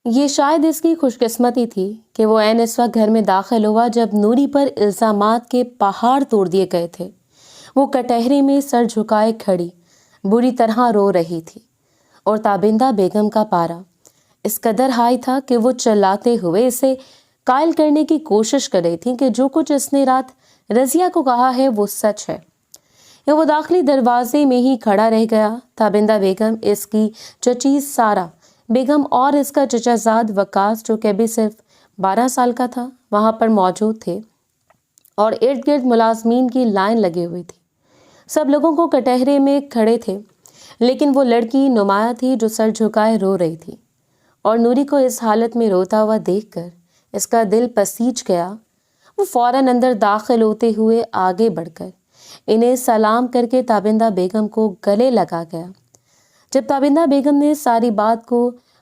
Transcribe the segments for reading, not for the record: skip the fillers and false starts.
یہ شاید اس کی خوش قسمتی تھی کہ وہ عین اس وقت گھر میں داخل ہوا جب نوری پر الزامات کے پہاڑ توڑ دیے گئے تھے۔ وہ کٹہرے میں سر جھکائے کھڑی بری طرح رو رہی تھی اور تابندہ بیگم کا پارا اس قدر ہائی تھا کہ وہ چلاتے ہوئے اسے قائل کرنے کی کوشش کر رہی تھی کہ جو کچھ اس نے رات رضیہ کو کہا ہے وہ سچ ہے۔ یا وہ داخلی دروازے میں ہی کھڑا رہ گیا۔ تابندہ بیگم، اس کی چچی سارا بیگم اور اس کا چچا زاد وقاص جو کہ ابھی صرف 12 سال کا تھا وہاں پر موجود تھے اور ارد گرد ملازمین کی لائن لگی ہوئی تھی۔ سب لوگوں کو کٹہرے میں کھڑے تھے، لیکن وہ لڑکی نمایاں تھی جو سر جھکائے رو رہی تھی، اور نوری کو اس حالت میں روتا ہوا دیکھ کر اس کا دل پسیج گیا۔ وہ فوراً اندر داخل ہوتے ہوئے آگے بڑھ کر انہیں سلام کر کے تابندہ بیگم کو گلے لگا گیا۔ جب تابندہ بیگم نے ساری بات کو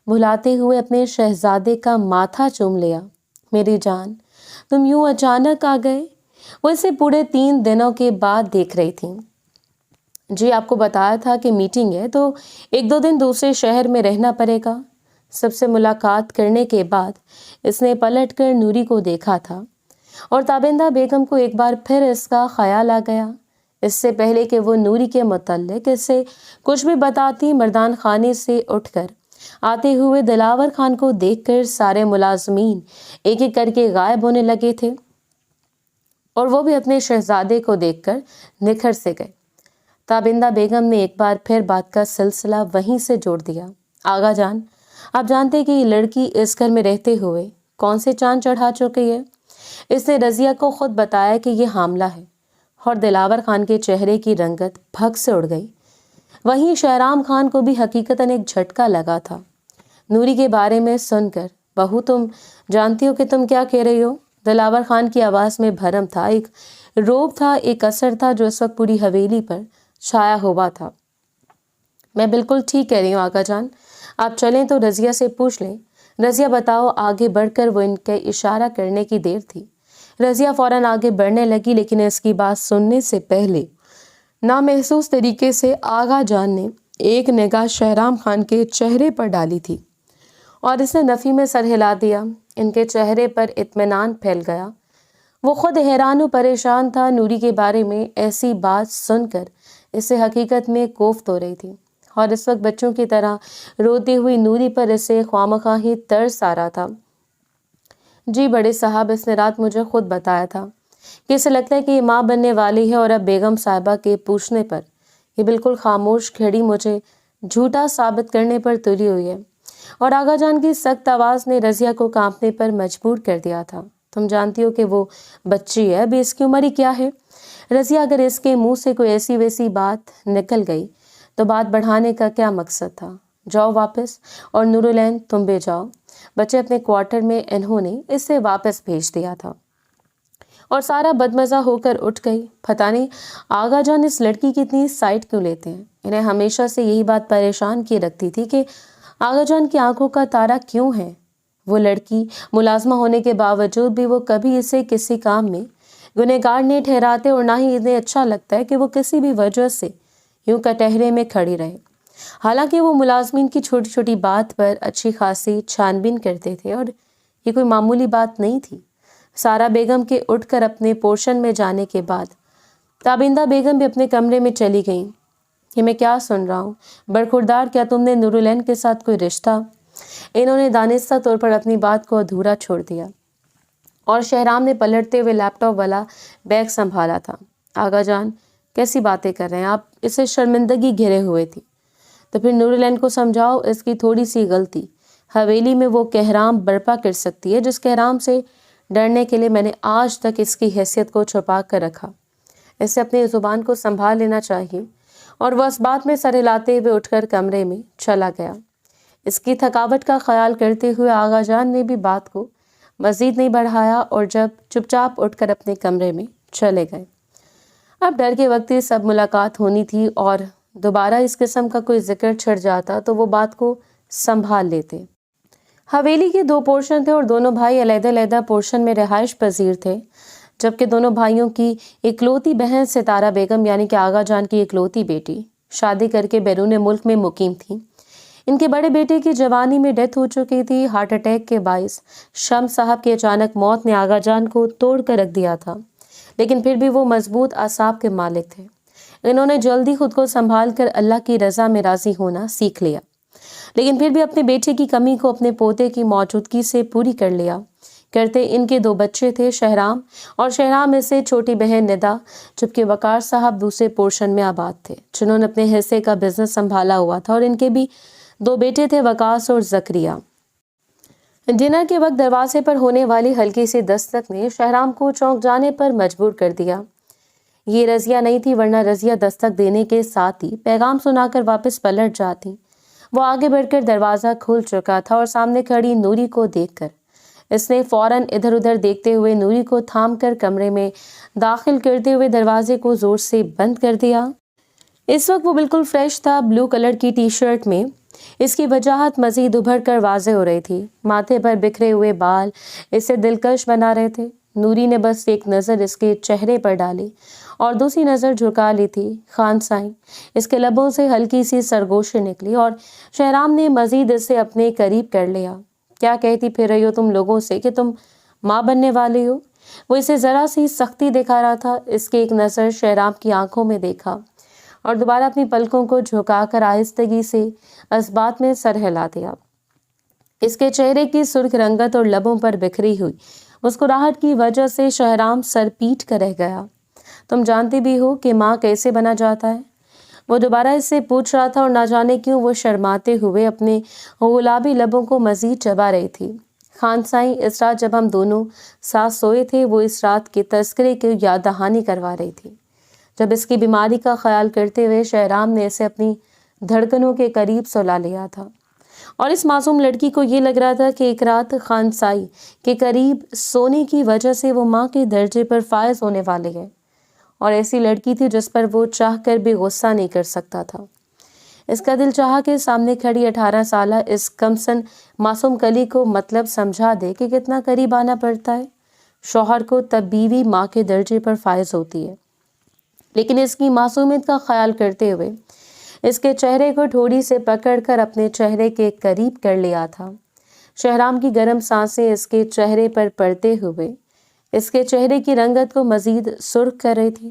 بھلاتے ہوئے اپنے شہزادے کا ماتھا چوم لیا، میری جان تم یوں اچانک آ گئے؟ وہ اسے پورے 3 دنوں کے بعد دیکھ رہی تھی۔ جی آپ کو بتایا تھا کہ میٹنگ ہے تو 1-2 دن دوسرے شہر میں رہنا پڑے گا۔ سب سے ملاقات کرنے کے بعد اس نے پلٹ کر نوری کو دیکھا تھا اور تابندہ بیگم کو ایک بار پھر اس کا خیال آ گیا۔ اس سے پہلے کہ وہ نوری کے متعلق اس سے کچھ بھی بتاتی، مردان خانے سے اٹھ کر آتے ہوئے دلاور خان کو دیکھ کر سارے ملازمین ایک ایک کر کے غائب ہونے لگے تھے اور وہ بھی اپنے شہزادے کو دیکھ کر نکھر سے گئے۔ تابندہ بیگم نے ایک بار پھر بات کا سلسلہ وہیں سے جوڑ دیا۔ آغا جان، آپ جانتے کہ یہ لڑکی اس گھر میں رہتے ہوئے کون سے چاند چڑھا چکی ہے؟ اس نے رضیہ کو خود بتایا کہ یہ حاملہ ہے، اور دلاور خان کے چہرے کی رنگت بھگ سے اڑ گئی۔ وہیں شہرام خان کو بھی حقیقتاً ایک جھٹکا لگا تھا نوری کے بارے میں سن کر۔ بہو، تم جانتی ہو کہ تم کیا کہہ رہی ہو؟ دلاور خان کی آواز میں بھرم تھا، ایک روب تھا، ایک اثر تھا جو اس وقت پوری حویلی پر چھایا ہوا تھا۔ میں بالکل ٹھیک کہہ رہی ہوں آقا جان، آپ چلیں تو رضیہ سے پوچھ لیں۔ رضیہ بتاؤ۔ آگے بڑھ کر وہ ان کے اشارہ کرنے کی دیر تھی۔ رضیہ فوراً آگے بڑھنے لگی، لیکن اس کی بات سننے سے پہلے نامحسوس طریقے سے آغا جان نے ایک نگاہ شہرام خان کے چہرے پر ڈالی تھی اور اس نے نفی میں سر ہلا دیا۔ ان کے چہرے پر اطمینان پھیل گیا۔ وہ خود حیران و پریشان تھا۔ نوری کے بارے میں ایسی بات سن کر اسے حقیقت میں کوفت ہو رہی تھی، اور اس وقت بچوں کی طرح روتی ہوئی نوری پر اسے خواہ ہی ترس آ رہا تھا۔ جی بڑے صاحب، اس نے رات مجھے خود بتایا تھا کہ اسے لگتا ہے کہ یہ ماں بننے والی ہے، اور اب بیگم صاحبہ کے پوچھنے پر یہ بالکل خاموش کھڑی مجھے جھوٹا ثابت کرنے پر تلی ہوئی ہے۔ اور آغا جان کی سخت آواز نے رضیہ کو کانپنے پر مجبور کر دیا تھا۔ تم جانتی ہو کہ وہ بچی ہے، ابھی اس کی عمر ہی کیا ہے؟ رضیہ، اگر اس کے منہ سے کوئی ایسی ویسی بات نکل گئی تو بات بڑھانے کا کیا مقصد تھا؟ جاؤ واپس، اور نورالعین تم بھی جاؤ۔ بچے اپنے کوارٹر میں انہوں نے اسے واپس بھیج دیا تھا اور سارا بدمزہ ہو کر اٹھ گئی۔ پتہ نہیں آغا جان اس لڑکی کی اتنی سائٹ کیوں لیتے ہیں؟ انہیں ہمیشہ سے یہی بات پریشان کیے رکھتی تھی کہ آغا جان کی آنکھوں کا تارا کیوں ہے؟ وہ لڑکی ملازمہ ہونے کے باوجود بھی وہ کبھی اسے کسی کام میں گنہگار نہیں ٹھہراتے، اور نہ ہی انہیں اچھا لگتا ہے کہ وہ کسی بھی وجہ سے یوں کٹہرے میں کھڑی رہے۔ حالانکہ وہ ملازمین کی چھوٹی چھوٹی بات پر اچھی خاصی چھان بین کرتے تھے، اور یہ کوئی معمولی بات نہیں تھی۔ سارا بیگم کے اٹھ کر اپنے پورشن میں جانے کے بعد تابندہ بیگم بھی اپنے کمرے میں چلی گئیں۔ یہ میں کیا سن رہا ہوں؟ برخوردار، کیا تم نے نورالعین کے ساتھ کوئی رشتہ؟ انہوں نے دانستہ طور پر اپنی بات کو ادھورا چھوڑ دیا، اور شہرام نے پلٹتے ہوئے لیپ ٹاپ والا بیگ سنبھالا تھا۔ آغا جان کیسی باتیں کر رہے ہیں آپ؟ اسے شرمندگی گھیرے ہوئے تھی۔ تو پھر نورالعین کو سمجھاؤ، اس کی تھوڑی سی غلطی حویلی میں وہ کہرام برپا کر سکتی ہے جس کہرام سے ڈرنے کے لیے میں نے آج تک اس کی حیثیت کو چھپا کر رکھا۔ اسے اپنی زبان کو سنبھال لینا چاہیے۔ اور وہ اس بات میں سر ہلاتے ہوئے اٹھ کر کمرے میں چلا گیا۔ اس کی تھکاوٹ کا خیال کرتے ہوئے آغا جان نے بھی بات کو مزید نہیں بڑھایا، اور جب چپ چاپ اٹھ کر اپنے کمرے میں چلے گئے۔ اب ڈر کے وقت سب ملاقات ہونی تھی، اور دوبارہ اس قسم کا کوئی ذکر چھڑ جاتا تو وہ بات کو سنبھال لیتے۔ حویلی کے 2 پورشن تھے، اور دونوں بھائی علیحدہ علیحدہ پورشن میں رہائش پذیر تھے، جبکہ دونوں بھائیوں کی اکلوتی بہن ستارہ بیگم یعنی کہ آغا جان کی اکلوتی بیٹی شادی کر کے بیرون ملک میں مقیم تھی۔ ان کے بڑے بیٹے کی جوانی میں ڈیتھ ہو چکی تھی۔ ہارٹ اٹیک کے باعث شمس صاحب کی اچانک موت نے آغا جان کو توڑ کر رکھ دیا تھا، لیکن پھر بھی وہ مضبوط اعصاب کے مالک تھے۔ انہوں نے جلدی خود کو سنبھال کر اللہ کی رضا میں راضی ہونا سیکھ لیا، لیکن پھر بھی اپنے بیٹے کی کمی کو اپنے پوتے کی موجودگی سے پوری کر لیا کرتے۔ ان کے 2 بچے تھے، شہرام اور شہرام میں سے چھوٹی بہن ندا، جبکہ وقار صاحب دوسرے پورشن میں آباد تھے، جنہوں نے اپنے حصے کا بزنس سنبھالا ہوا تھا، اور ان کے بھی 2 بیٹے تھے، وقاص اور زکریہ۔ ڈنر کے وقت دروازے پر ہونے والی ہلکی سی دستک نے شہرام کو چونک جانے پر مجبور کر دیا۔ یہ رضیہ نہیں تھی، ورنہ رضیہ دستک دینے کے ساتھ ہی پیغام سنا کر واپس پلٹ جاتی۔ وہ آگے بڑھ کر دروازہ کھول چکا تھا اور سامنے کھڑی نوری کو دیکھ کر اس نے فوراً ادھر ادھر دیکھتے ہوئے نوری کو تھام کر کمرے میں داخل کرتے ہوئے دروازے کو زور سے بند کر دیا۔ اس وقت وہ بالکل فریش تھا، بلو کلر کی ٹی شرٹ میں۔ اس کی وجاہت مزید ابھر کر واضح ہو رہی تھی، ماتھے پر بکھرے ہوئے بال اسے دلکش بنا رہے تھے۔ نوری نے بس ایک نظر اس کے چہرے پر ڈالی اور دوسری نظر جھکا لی تھی۔ خان سائیں، اس کے لبوں سے ہلکی سی سرگوشی نکلی اور شہرام نے مزید اسے اپنے قریب کر لیا۔ کیا کہتی پھر رہی ہو تم لوگوں سے کہ تم ماں بننے والی ہو؟ وہ اسے ذرا سی سختی دکھا رہا تھا۔ اس کی ایک نظر شہرام کی آنکھوں میں دیکھا اور دوبارہ اپنی پلکوں کو جھکا کر آہستگی سے اس بات میں سر ہلا دیا۔ اس کے چہرے کی سرخ رنگت اور لبوں پر بکھری ہوئی مسکراہٹ کی وجہ سے شہرام سر پیٹ کر رہ گیا۔ تم جانتی بھی ہو کہ ماں کیسے بنا جاتا ہے؟ وہ دوبارہ اس سے پوچھ رہا تھا اور نہ جانے کیوں وہ شرماتے ہوئے اپنے گلابی لبوں کو مزید چبا رہی تھی۔ خان سائیں، اس رات جب ہم دونوں ساتھ سوئے تھے، وہ اس رات کے تذکرے کی یاد دہانی کروا رہی تھی، جب اس کی بیماری کا خیال کرتے ہوئے شہرام نے اسے اپنی دھڑکنوں کے قریب سلا لیا تھا، اور اس معصوم لڑکی کو یہ لگ رہا تھا کہ ایک رات خان سائی کے قریب سونے کی وجہ سے وہ ماں کے درجے پر فائز ہونے والے ہے، اور ایسی لڑکی تھی جس پر وہ چاہ کر بھی غصہ نہیں کر سکتا تھا۔ اس کا دل چاہا کہ سامنے کھڑی 18 سالہ اس کمسن معصوم کلی کو مطلب سمجھا دے کہ کتنا قریب آنا پڑتا ہے شوہر کو، تب بیوی ماں کے درجے پر فائز ہوتی ہے۔ لیکن اس کی معصومیت کا خیال کرتے ہوئے اس کے چہرے کو ٹھوڑی سے پکڑ کر اپنے چہرے کے قریب کر لیا تھا۔ شہرام کی گرم سانسیں اس کے چہرے پر پڑتے ہوئے اس کے چہرے کی رنگت کو مزید سرخ کر رہی تھی۔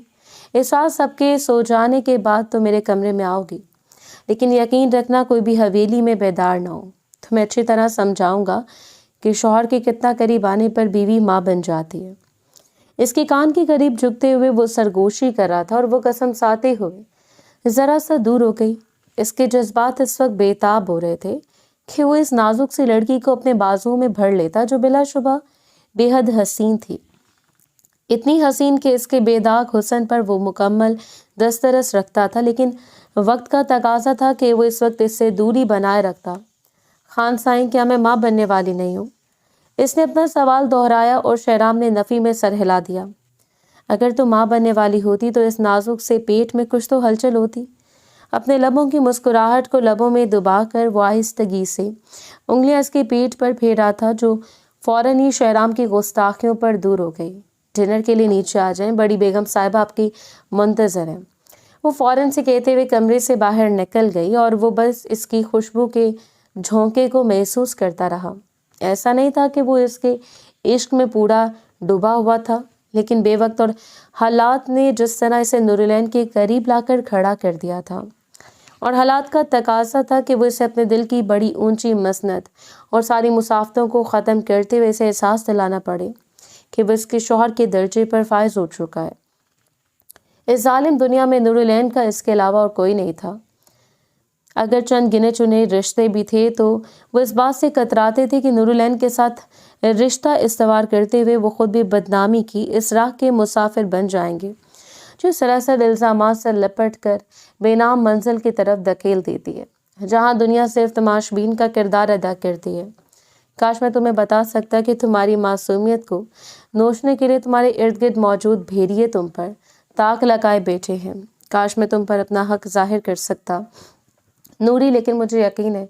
اس رات سب کے سو جانے کے بعد تو میرے کمرے میں آؤ گی، لیکن یقین رکھنا کوئی بھی حویلی میں بیدار نہ ہو۔ تمہیں اچھی طرح سمجھاؤں گا کہ شوہر کے کتنا قریب آنے پر بیوی ماں بن جاتی ہے۔ اس کے کان کے قریب جھکتے ہوئے وہ سرگوشی کر رہا تھا اور وہ قسم ساتے ہوئے ذرا سا دور ہو گئی۔ اس کے جذبات اس وقت بے تاب ہو رہے تھے کہ وہ اس نازک سی لڑکی کو اپنے بازوؤں میں بھر لیتا جو بلا شبہ بے حد حسین تھی، اتنی حسین کہ اس کے بے داغ حسن پر وہ مکمل دسترس رکھتا تھا، لیکن وقت کا تقاضا تھا کہ وہ اس وقت اس سے دوری بنائے رکھتا۔ خان سائیں، کیا میں ماں بننے والی نہیں ہوں؟ اس نے اپنا سوال دہرایا اور شہرام نے نفی میں سر ہلا دیا۔ اگر تو ماں بننے والی ہوتی تو اس نازک سے پیٹ میں کچھ تو ہلچل ہوتی۔ اپنے لبوں کی مسکراہٹ کو لبوں میں دبا کر وہ آہستگی سے انگلیاں اس کے پیٹ پر پھیر رہا تھا، جو فوراً ہی شہرام کی گستاخیوں پر دور ہو گئی۔ ڈنر کے لیے نیچے آ جائیں، بڑی بیگم صاحبہ آپ کی منتظر ہیں۔ وہ فوراً سے کہتے ہوئے کمرے سے باہر نکل گئی اور وہ بس اس کی خوشبو کے جھونکے کو محسوس کرتا رہا۔ ایسا نہیں تھا کہ وہ اس کے عشق میں پورا ڈوبا ہوا تھا، لیکن بے وقت اور حالات نے جس طرح اسے نورالعین کے قریب لا کر کھڑا کر دیا تھا، اور حالات کا تقاضا تھا کہ وہ اسے اپنے دل کی بڑی اونچی مسند اور ساری مسافتوں کو ختم کرتے ہوئے اسے احساس دلانا پڑے کہ وہ اس کے شوہر کے درجے پر فائز ہو چکا ہے۔ اس ظالم دنیا میں نورالعین کا اس کے علاوہ اور کوئی نہیں تھا۔ اگر چند گنے چنے رشتے بھی تھے تو وہ اس بات سے کتراتے تھے کہ نورالعین کے ساتھ رشتہ استوار کرتے ہوئے وہ خود بھی بدنامی کی اس راہ کے مسافر بن جائیں گے جو سراسر الزامات سے لپٹ کر بے نام منزل کی طرف دھکیل دیتی ہے، جہاں دنیا صرف تماشبین کا کردار ادا کرتی ہے۔ کاش میں تمہیں بتا سکتا کہ تمہاری معصومیت کو نوچنے کے لیے تمہارے ارد گرد موجود بھیڑیے تم پر تاک لگائے بیٹھے ہیں۔ کاش میں تم پر اپنا حق ظاہر کر سکتا نوری، لیکن مجھے یقین ہے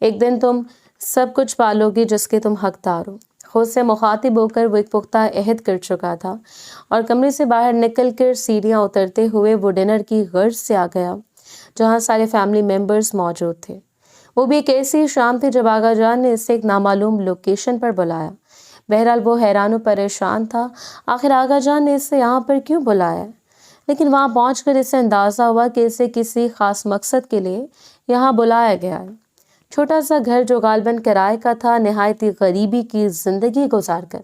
ایک دن تم سب کچھ پالو گی جس کے تم حقدار ہو۔ خود سے مخاطب ہو کر وہ ایک پختہ عہد کر چکا تھا اور کمرے سے باہر نکل کر سیڑھیاں اترتے ہوئے وہ ڈنر کی غرض سے آ گیا جہاں سارے فیملی ممبرز موجود تھے۔ وہ بھی ایک ایسی شام تھی جب آغا جان نے اسے ایک نامعلوم لوکیشن پر بلایا۔ بہرحال وہ حیران و پریشان تھا، آخر آغا جان نے اسے یہاں پر کیوں بلایا ہے؟ لیکن وہاں پہنچ کر اسے اندازہ ہوا کہ اسے کسی خاص مقصد کے لیے یہاں بلایا گیا ہے۔ چھوٹا سا گھر جو غالباً کرائے کا تھا، نہایت ہی غریبی کی زندگی گزار کر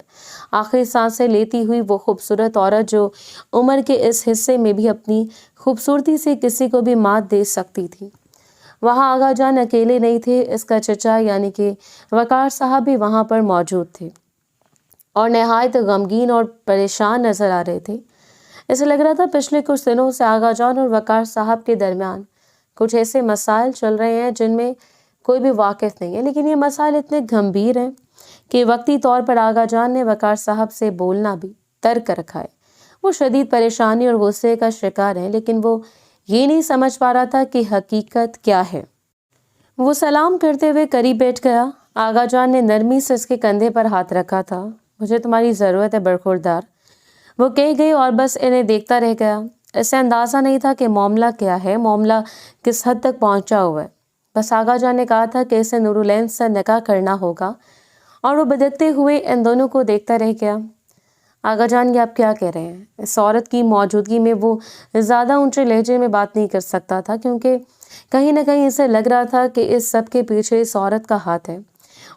آخری سانسیں لیتی ہوئی وہ خوبصورت عورت جو عمر کے اس حصے میں بھی اپنی خوبصورتی سے کسی کو بھی مات دے سکتی تھی۔ وہاں آغا جان اکیلے نہیں تھے، اس کا چچا یعنی کہ وقار صاحب بھی وہاں پر موجود تھے اور نہایت غمگین اور پریشان نظر آ رہے تھے۔ ایسے لگ رہا تھا پچھلے کچھ دنوں سے آغا جان اور وقار صاحب کے درمیان کچھ ایسے مسائل چل رہے ہیں جن میں کوئی بھی واقف نہیں ہے، لیکن یہ مسائل اتنے گھمبیر ہیں کہ وقتی طور پر آغا جان نے وقار صاحب سے بولنا بھی ترک کر رکھا ہے۔ وہ شدید پریشانی اور غصے کا شکار ہیں، لیکن وہ یہ نہیں سمجھ پا رہا تھا کہ حقیقت کیا ہے۔ وہ سلام کرتے ہوئے قریب بیٹھ گیا۔ آغا جان نے نرمی سے اس کے کندھے پر ہاتھ رکھا تھا۔ مجھے تمہاری ضرورت ہے برخوردار، وہ کہہ گئی اور بس انہیں دیکھتا رہ گیا۔ اسے اندازہ نہیں تھا کہ معاملہ کیا ہے، معاملہ کس حد تک پہنچا ہوا ہے۔ بس آغا جان نے کہا تھا کہ اسے نورالعین سے نکاح کرنا ہوگا اور وہ بدکتے ہوئے ان دونوں کو دیکھتا رہ گیا۔ آغا جان یہ آپ کیا کہہ رہے ہیں؟ اس عورت کی موجودگی میں وہ زیادہ اونچے لہجے میں بات نہیں کر سکتا تھا، کیونکہ کہیں نہ کہیں اسے لگ رہا تھا کہ اس سب کے پیچھے اس عورت کا ہاتھ ہے،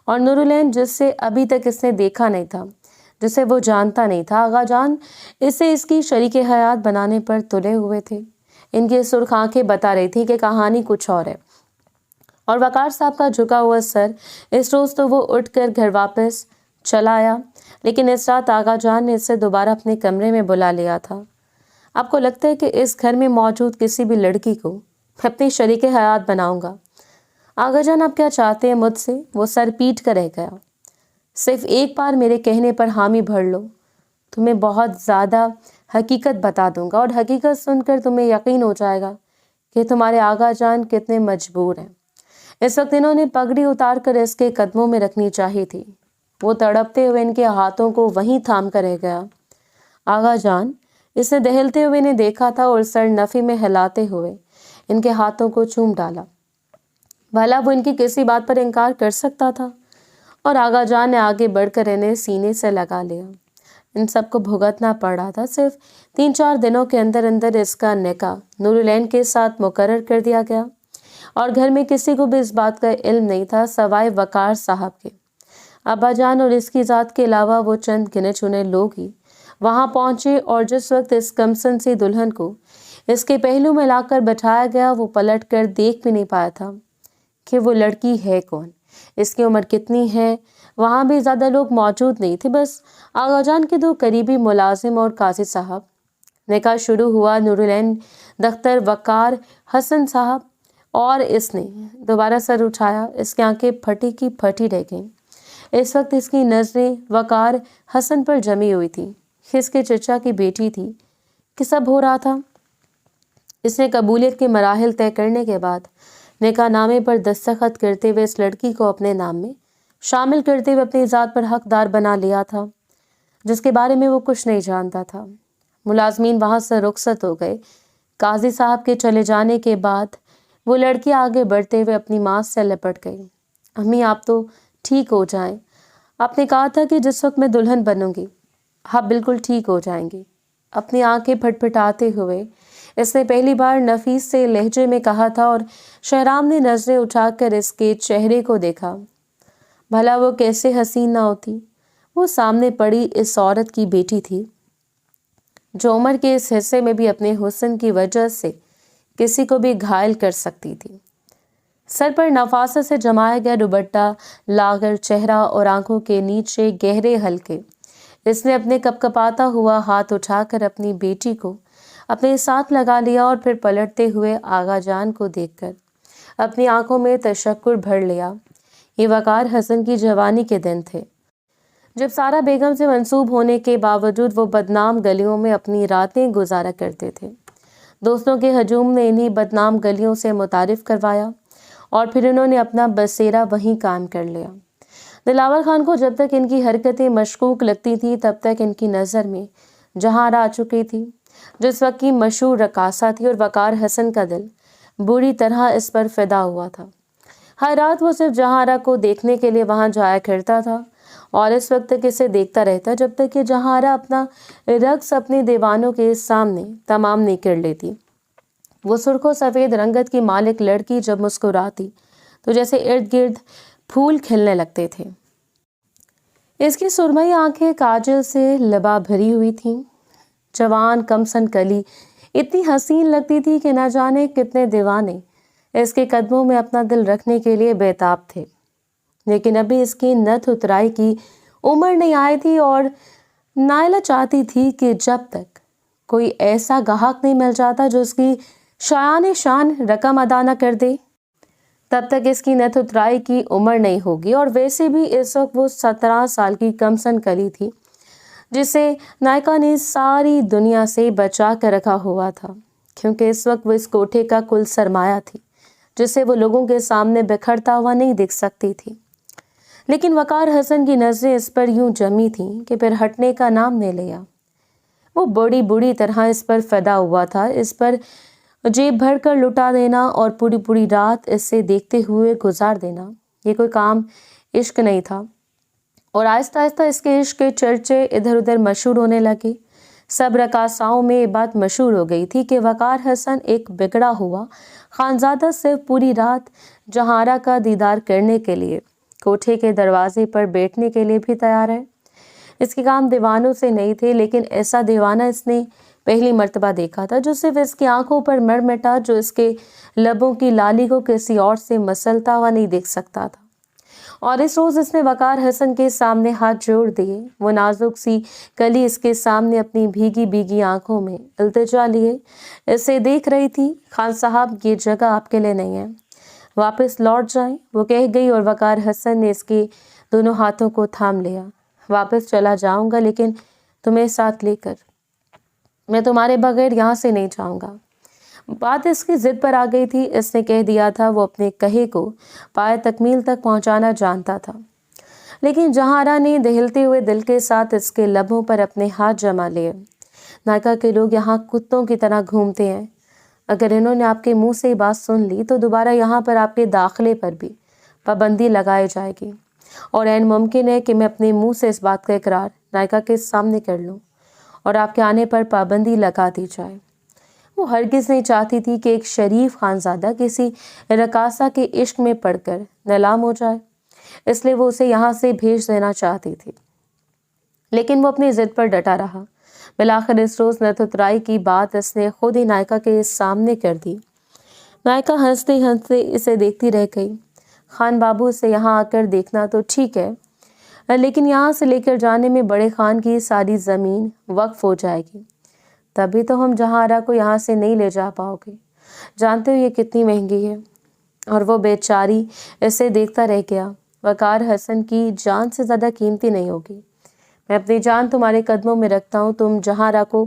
اور نورالعین جس سے ابھی تک اس نے دیکھا نہیں تھا، جسے وہ جانتا نہیں تھا، آغا جان اسے اس کی شریک حیات بنانے پر تلے ہوئے تھے۔ ان کی سرخ آنکھیں بتا رہی تھی کہ کہانی کچھ اور ہے، اور وقار صاحب کا جھکا ہوا سر۔ اس روز تو وہ اٹھ کر گھر واپس چلا آیا، لیکن اس رات آغا جان نے اسے دوبارہ اپنے کمرے میں بلا لیا تھا۔ آپ کو لگتا ہے کہ اس گھر میں موجود کسی بھی لڑکی کو میں اپنی شریک حیات بناؤں گا؟ آغا جان آپ کیا چاہتے ہیں مجھ سے؟ وہ سر پیٹ کر رہ گیا۔ صرف ایک بار میرے کہنے پر حامی بھر لو، تمہیں بہت زیادہ حقیقت بتا دوں گا، اور حقیقت سن کر تمہیں یقین ہو جائے گا کہ تمہارے آغا جان کتنے مجبور ہیں۔ اس وقت انہوں نے پگڑی اتار کر اس کے قدموں میں رکھنی چاہی تھی۔ وہ تڑپتے ہوئے ان کے ہاتھوں کو وہیں تھام کر رہ گیا۔ آغا جان اس نے دہلتے ہوئے انہیں دیکھا تھا اور سر نفی میں ہلاتے ہوئے ان کے ہاتھوں کو چوم ڈالا۔ بھلا وہ ان کی کسی بات پر انکار کر سکتا تھا؟ اور آغا جان نے آگے بڑھ کر انہیں سینے سے لگا لیا۔ ان سب کو بھگتنا پڑ رہا تھا۔ صرف 3-4 دنوں کے اندر اندر اس کا نکاح نورالعین کے ساتھ مقرر کر دیا گیا، اور گھر میں کسی کو بھی اس بات کا علم نہیں تھا سوائے وقار صاحب کے۔ ابا جان اور اس کی ذات کے علاوہ وہ چند گنے چنے لوگ ہی وہاں پہنچے، اور جس وقت اس کمسن سی دلہن کو اس کے پہلو میں لا کر بٹھایا گیا، وہ پلٹ کر دیکھ بھی نہیں پایا تھا کہ وہ لڑکی ہے کون، اس کی عمر کتنی ہے۔ وہاں بھی زیادہ لوگ موجود نہیں تھے، بس آغا جان کے 2 قریبی ملازم اور قاضی صاحب۔ نکاح شروع ہوا۔ نورالعین دختر وقار حسن صاحب، اور اس نے دوبارہ سر اٹھایا۔ اس کی آنکھیں پھٹی کی پھٹی رہ گئیں۔ اس وقت اس کی نظریں وقار حسن پر جمی ہوئی تھی۔ اس کے چچا کی بیٹی تھی کہ سب ہو رہا تھا۔ اس نے قبولیت کے مراحل طے کرنے کے بعد نکاح نامے پر دستخط کرتے ہوئے اس لڑکی کو اپنے نام میں شامل کرتے ہوئے اپنی ذات پر حقدار بنا لیا تھا، جس کے بارے میں وہ کچھ نہیں جانتا تھا۔ ملازمین وہاں سے رخصت ہو گئے۔ قاضی صاحب کے چلے جانے کے بعد وہ لڑکی آگے بڑھتے ہوئے اپنی ماں سے لپٹ گئی۔ امی آپ تو ٹھیک ہو جائیں، آپ نے کہا تھا کہ جس وقت میں دلہن بنوں گی آپ بالکل ٹھیک ہو جائیں گی۔ اپنی آنکھیں پھٹ پھٹاتے ہوئے اس نے پہلی بار نفیس سے لہجے میں کہا تھا، اور شہرام نے نظریں اٹھا کر اس کے چہرے کو دیکھا۔ بھلا وہ کیسے حسین نہ ہوتی؟ وہ سامنے پڑی اس عورت کی بیٹی تھی جو عمر کے اس حصے میں بھی اپنے حسن کی وجہ سے کسی کو بھی گھائل کر سکتی تھی۔ سر پر نفاست سے جمایا گیا دوپٹہ، لاغر چہرہ اور آنکھوں کے نیچے گہرے حلقے۔ اس نے اپنے کپکپاتا ہوا ہاتھ اٹھا کر اپنی بیٹی کو اپنے ساتھ لگا لیا، اور پھر پلٹتے ہوئے آغا جان کو دیکھ کر اپنی آنکھوں میں تشکر بھر لیا۔ یہ وقار حسن کی جوانی کے دن تھے، جب سارا بیگم سے منسوب ہونے کے باوجود وہ بدنام گلیوں میں اپنی راتیں گزارا کرتے تھے۔ دوستوں کے ہجوم نے انہیں بدنام گلیوں سے متعارف کروایا، اور پھر انہوں نے اپنا بسیرا وہیں قائم کر لیا۔ دلاور خان کو جب تک ان کی حرکتیں مشکوک لگتی تھی، تب تک ان کی نظر میں جہاں آ چکی تھی، جس وقت کی مشہور رقاصہ تھی، اور وقار حسن کا دل بری طرح اس پر فدا ہوا تھا۔ ہر رات وہ صرف جہارا کو دیکھنے کے لیے وہاں جایا کرتا تھا اور اس وقت تک اسے دیکھتا رہتا جب تک کہ جہارا اپنا رقص اپنے دیوانوں کے سامنے تمام نہیں کر لیتی۔ وہ سرخ و سفید رنگت کی مالک لڑکی جب مسکراتی تو جیسے ارد گرد پھول کھلنے لگتے تھے۔ اس کی سرمئی آنکھیں کاجل سے لبا بھری ہوئی تھیں۔ جوان کمسن کلی اتنی حسین لگتی تھی کہ نہ جانے کتنے دیوانے اس کے قدموں میں اپنا دل رکھنے کے لیے بےتاب تھے، لیکن ابھی اس کی نت اترائی کی عمر نہیں آئی تھی اور نائلہ چاہتی تھی کہ جب تک کوئی ایسا گاہک نہیں مل جاتا جو اس کی شان رقم ادا نہ کر دے، تب تک اس کی نت اترائی کی عمر نہیں ہوگی۔ اور ویسے بھی اس وقت وہ 17 سال کی کمسن کلی تھی جسے نائکا نے ساری دنیا سے بچا کر رکھا ہوا تھا، کیونکہ اس وقت وہ اس کوٹھے کا کل سرمایہ تھی جسے وہ لوگوں کے سامنے بکھرتا ہوا نہیں دکھ سکتی تھی۔ لیکن وقار حسن کی نظریں اس پر یوں جمی تھیں کہ پھر ہٹنے کا نام نہیں لیا۔ وہ بڑی طرح اس پر فدا ہوا تھا، اس پر جیب بھر کر لٹا دینا اور پوری رات اس سے دیکھتے ہوئے گزار دینا، یہ کوئی کام عشق نہیں تھا۔ اور آہستہ آہستہ اس کے عشق کے چرچے ادھر ادھر مشہور ہونے لگے۔ سب رقاصاؤں میں یہ بات مشہور ہو گئی تھی کہ وقار حسن ایک بگڑا ہوا خانزادہ صرف پوری رات جہارا کا دیدار کرنے کے لیے کوٹھے کے دروازے پر بیٹھنے کے لیے بھی تیار ہے۔ اس کے کام دیوانوں سے نہیں تھے، لیکن ایسا دیوانہ اس نے پہلی مرتبہ دیکھا تھا جو صرف اس کی آنکھوں پر مر مٹا، جو اس کے لبوں کی لالی کو کسی اور سے مسلتا ہوا نہیں دیکھ سکتا تھا۔ اور اس روز اس نے وقار حسن کے سامنے ہاتھ جوڑ دیے، وہ نازک سی کلی اس کے سامنے اپنی بھیگی آنکھوں میں التجا لیے اسے دیکھ رہی تھی۔ خان صاحب، یہ جگہ آپ کے لیے نہیں ہے، واپس لوٹ جائیں، وہ کہہ گئی، اور وقار حسن نے اس کے دونوں ہاتھوں کو تھام لیا۔ واپس چلا جاؤں گا لیکن تمہیں ساتھ لے کر، میں تمہارے بغیر یہاں سے نہیں جاؤں گا۔ بات اس کی ضد پر آ گئی تھی، اس نے کہہ دیا تھا، وہ اپنے کہے کو پائے تکمیل تک پہنچانا جانتا تھا، لیکن جہارا نے دہلتے ہوئے دل کے ساتھ اس کے لبوں پر اپنے ہاتھ جما لیے۔ نائکا کے لوگ یہاں کتوں کی طرح گھومتے ہیں، اگر انہوں نے آپ کے منہ سے یہ بات سن لی تو دوبارہ یہاں پر آپ کے داخلے پر بھی پابندی لگائی جائے گی، اور عین ممکن ہے کہ میں اپنے منہ سے اس بات کا اقرار نائکا کے سامنے کر لوں اور آپ کے آنے پر پابندی لگا دی جائے۔ وہ ہرگز نہیں چاہتی تھی کہ ایک شریف خانزادہ کسی رقاصہ کے عشق میں پڑ کر نیلام ہو جائے، اس لیے وہ اسے یہاں سے بھیج دینا چاہتی تھی، لیکن وہ اپنی ضد پر ڈٹا رہا۔ بالآخر اس روز نت اترائی کی بات اس نے خود ہی نائکا کے سامنے کر دی۔ نائکا ہنستے ہنستے اسے دیکھتی رہ گئی۔ خان بابو، اسے یہاں آ کر دیکھنا تو ٹھیک ہے، لیکن یہاں سے لے کر جانے میں بڑے خان کی ساری زمین وقف ہو جائے گی، تبھی تو ہم جہارا کو یہاں سے نہیں لے جا پاؤ گے، جانتے ہو یہ کتنی مہنگی ہے۔ اور وہ بیچاری اسے دیکھتا رہ گیا۔ وقار حسن کی جان سے زیادہ قیمتی نہیں ہوگی، میں اپنی جان تمہارے قدموں میں رکھتا ہوں، تم جہارا کو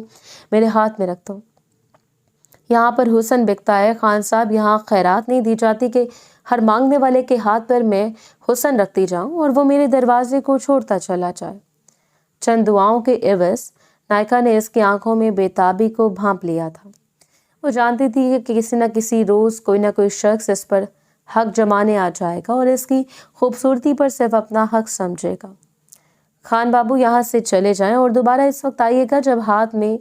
میرے ہاتھ میں رکھ دو۔ یہاں پر حسن بکتا ہے خان صاحب، یہاں خیرات نہیں دی جاتی کہ ہر مانگنے والے کے ہاتھ پر میں حسن رکھتی جاؤں اور وہ میرے دروازے کو چھوڑتا چلا جائے۔ چند دعاؤں کے عوض نائکا نے اس کی آنکھوں میں بےتابی کو بھانپ لیا تھا۔ وہ جانتی تھی کہ کسی نہ کسی روز کوئی نہ کوئی شخص اس پر حق جمانے آ جائے گا اور اس کی خوبصورتی پر صرف اپنا حق سمجھے گا۔ خان بابو، یہاں سے چلے جائیں اور دوبارہ اس وقت آئیے گا جب ہاتھ میں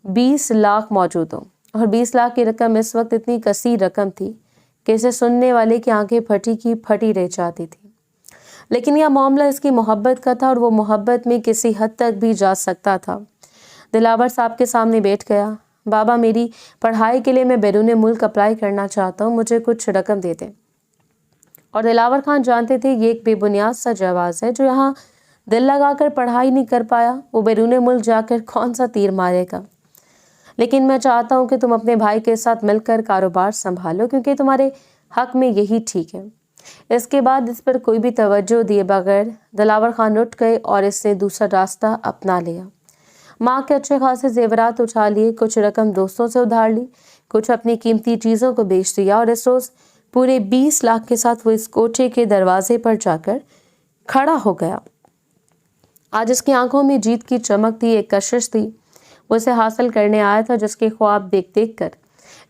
20 لاکھ موجود ہوں۔ اور 20 لاکھ کی رقم اس وقت اتنی کثیر رقم تھی کہ اسے سننے والے کی آنکھیں پھٹی کی پھٹی رہ جاتی تھی، لیکن یہ معاملہ اس کی محبت کا تھا اور وہ محبت میں کسی حد تک بھی جا سکتا تھا۔ دلاور صاحب کے سامنے بیٹھ گیا۔ بابا، میری پڑھائی کے لیے میں بیرون ملک اپلائی کرنا چاہتا ہوں، مجھے کچھ رقم دے دیں۔ اور دلاور خان جانتے تھے یہ ایک بے بنیاد سا جواز ہے، جو یہاں دل لگا کر پڑھائی نہیں کر پایا وہ بیرون ملک جا کر کون سا تیر مارے گا۔ لیکن میں چاہتا ہوں کہ تم اپنے بھائی کے ساتھ مل کر کاروبار سنبھالو، کیونکہ تمہارے حق میں یہی ٹھیک ہے۔ اس کے بعد اس پر کوئی بھی توجہ دیے بغیر دلاور خان اٹھ گئے اور اس نے دوسرا راستہ اپنا لیا۔ ماں کے اچھے خاصے زیورات اٹھا لیے، کچھ رقم دوستوں سے ادھار لی، کچھ اپنی قیمتی چیزوں کو بیچ دیا، اور اس روز پورے 20 لاکھ کے ساتھ وہ اس کوٹھے کے دروازے پر جا کر کھڑا ہو گیا۔ آج اس کی آنکھوں میں جیت کی چمک تھی، ایک کشش تھی، وہ اسے حاصل کرنے آیا تھا، جس کے خواب دیکھ دیکھ کر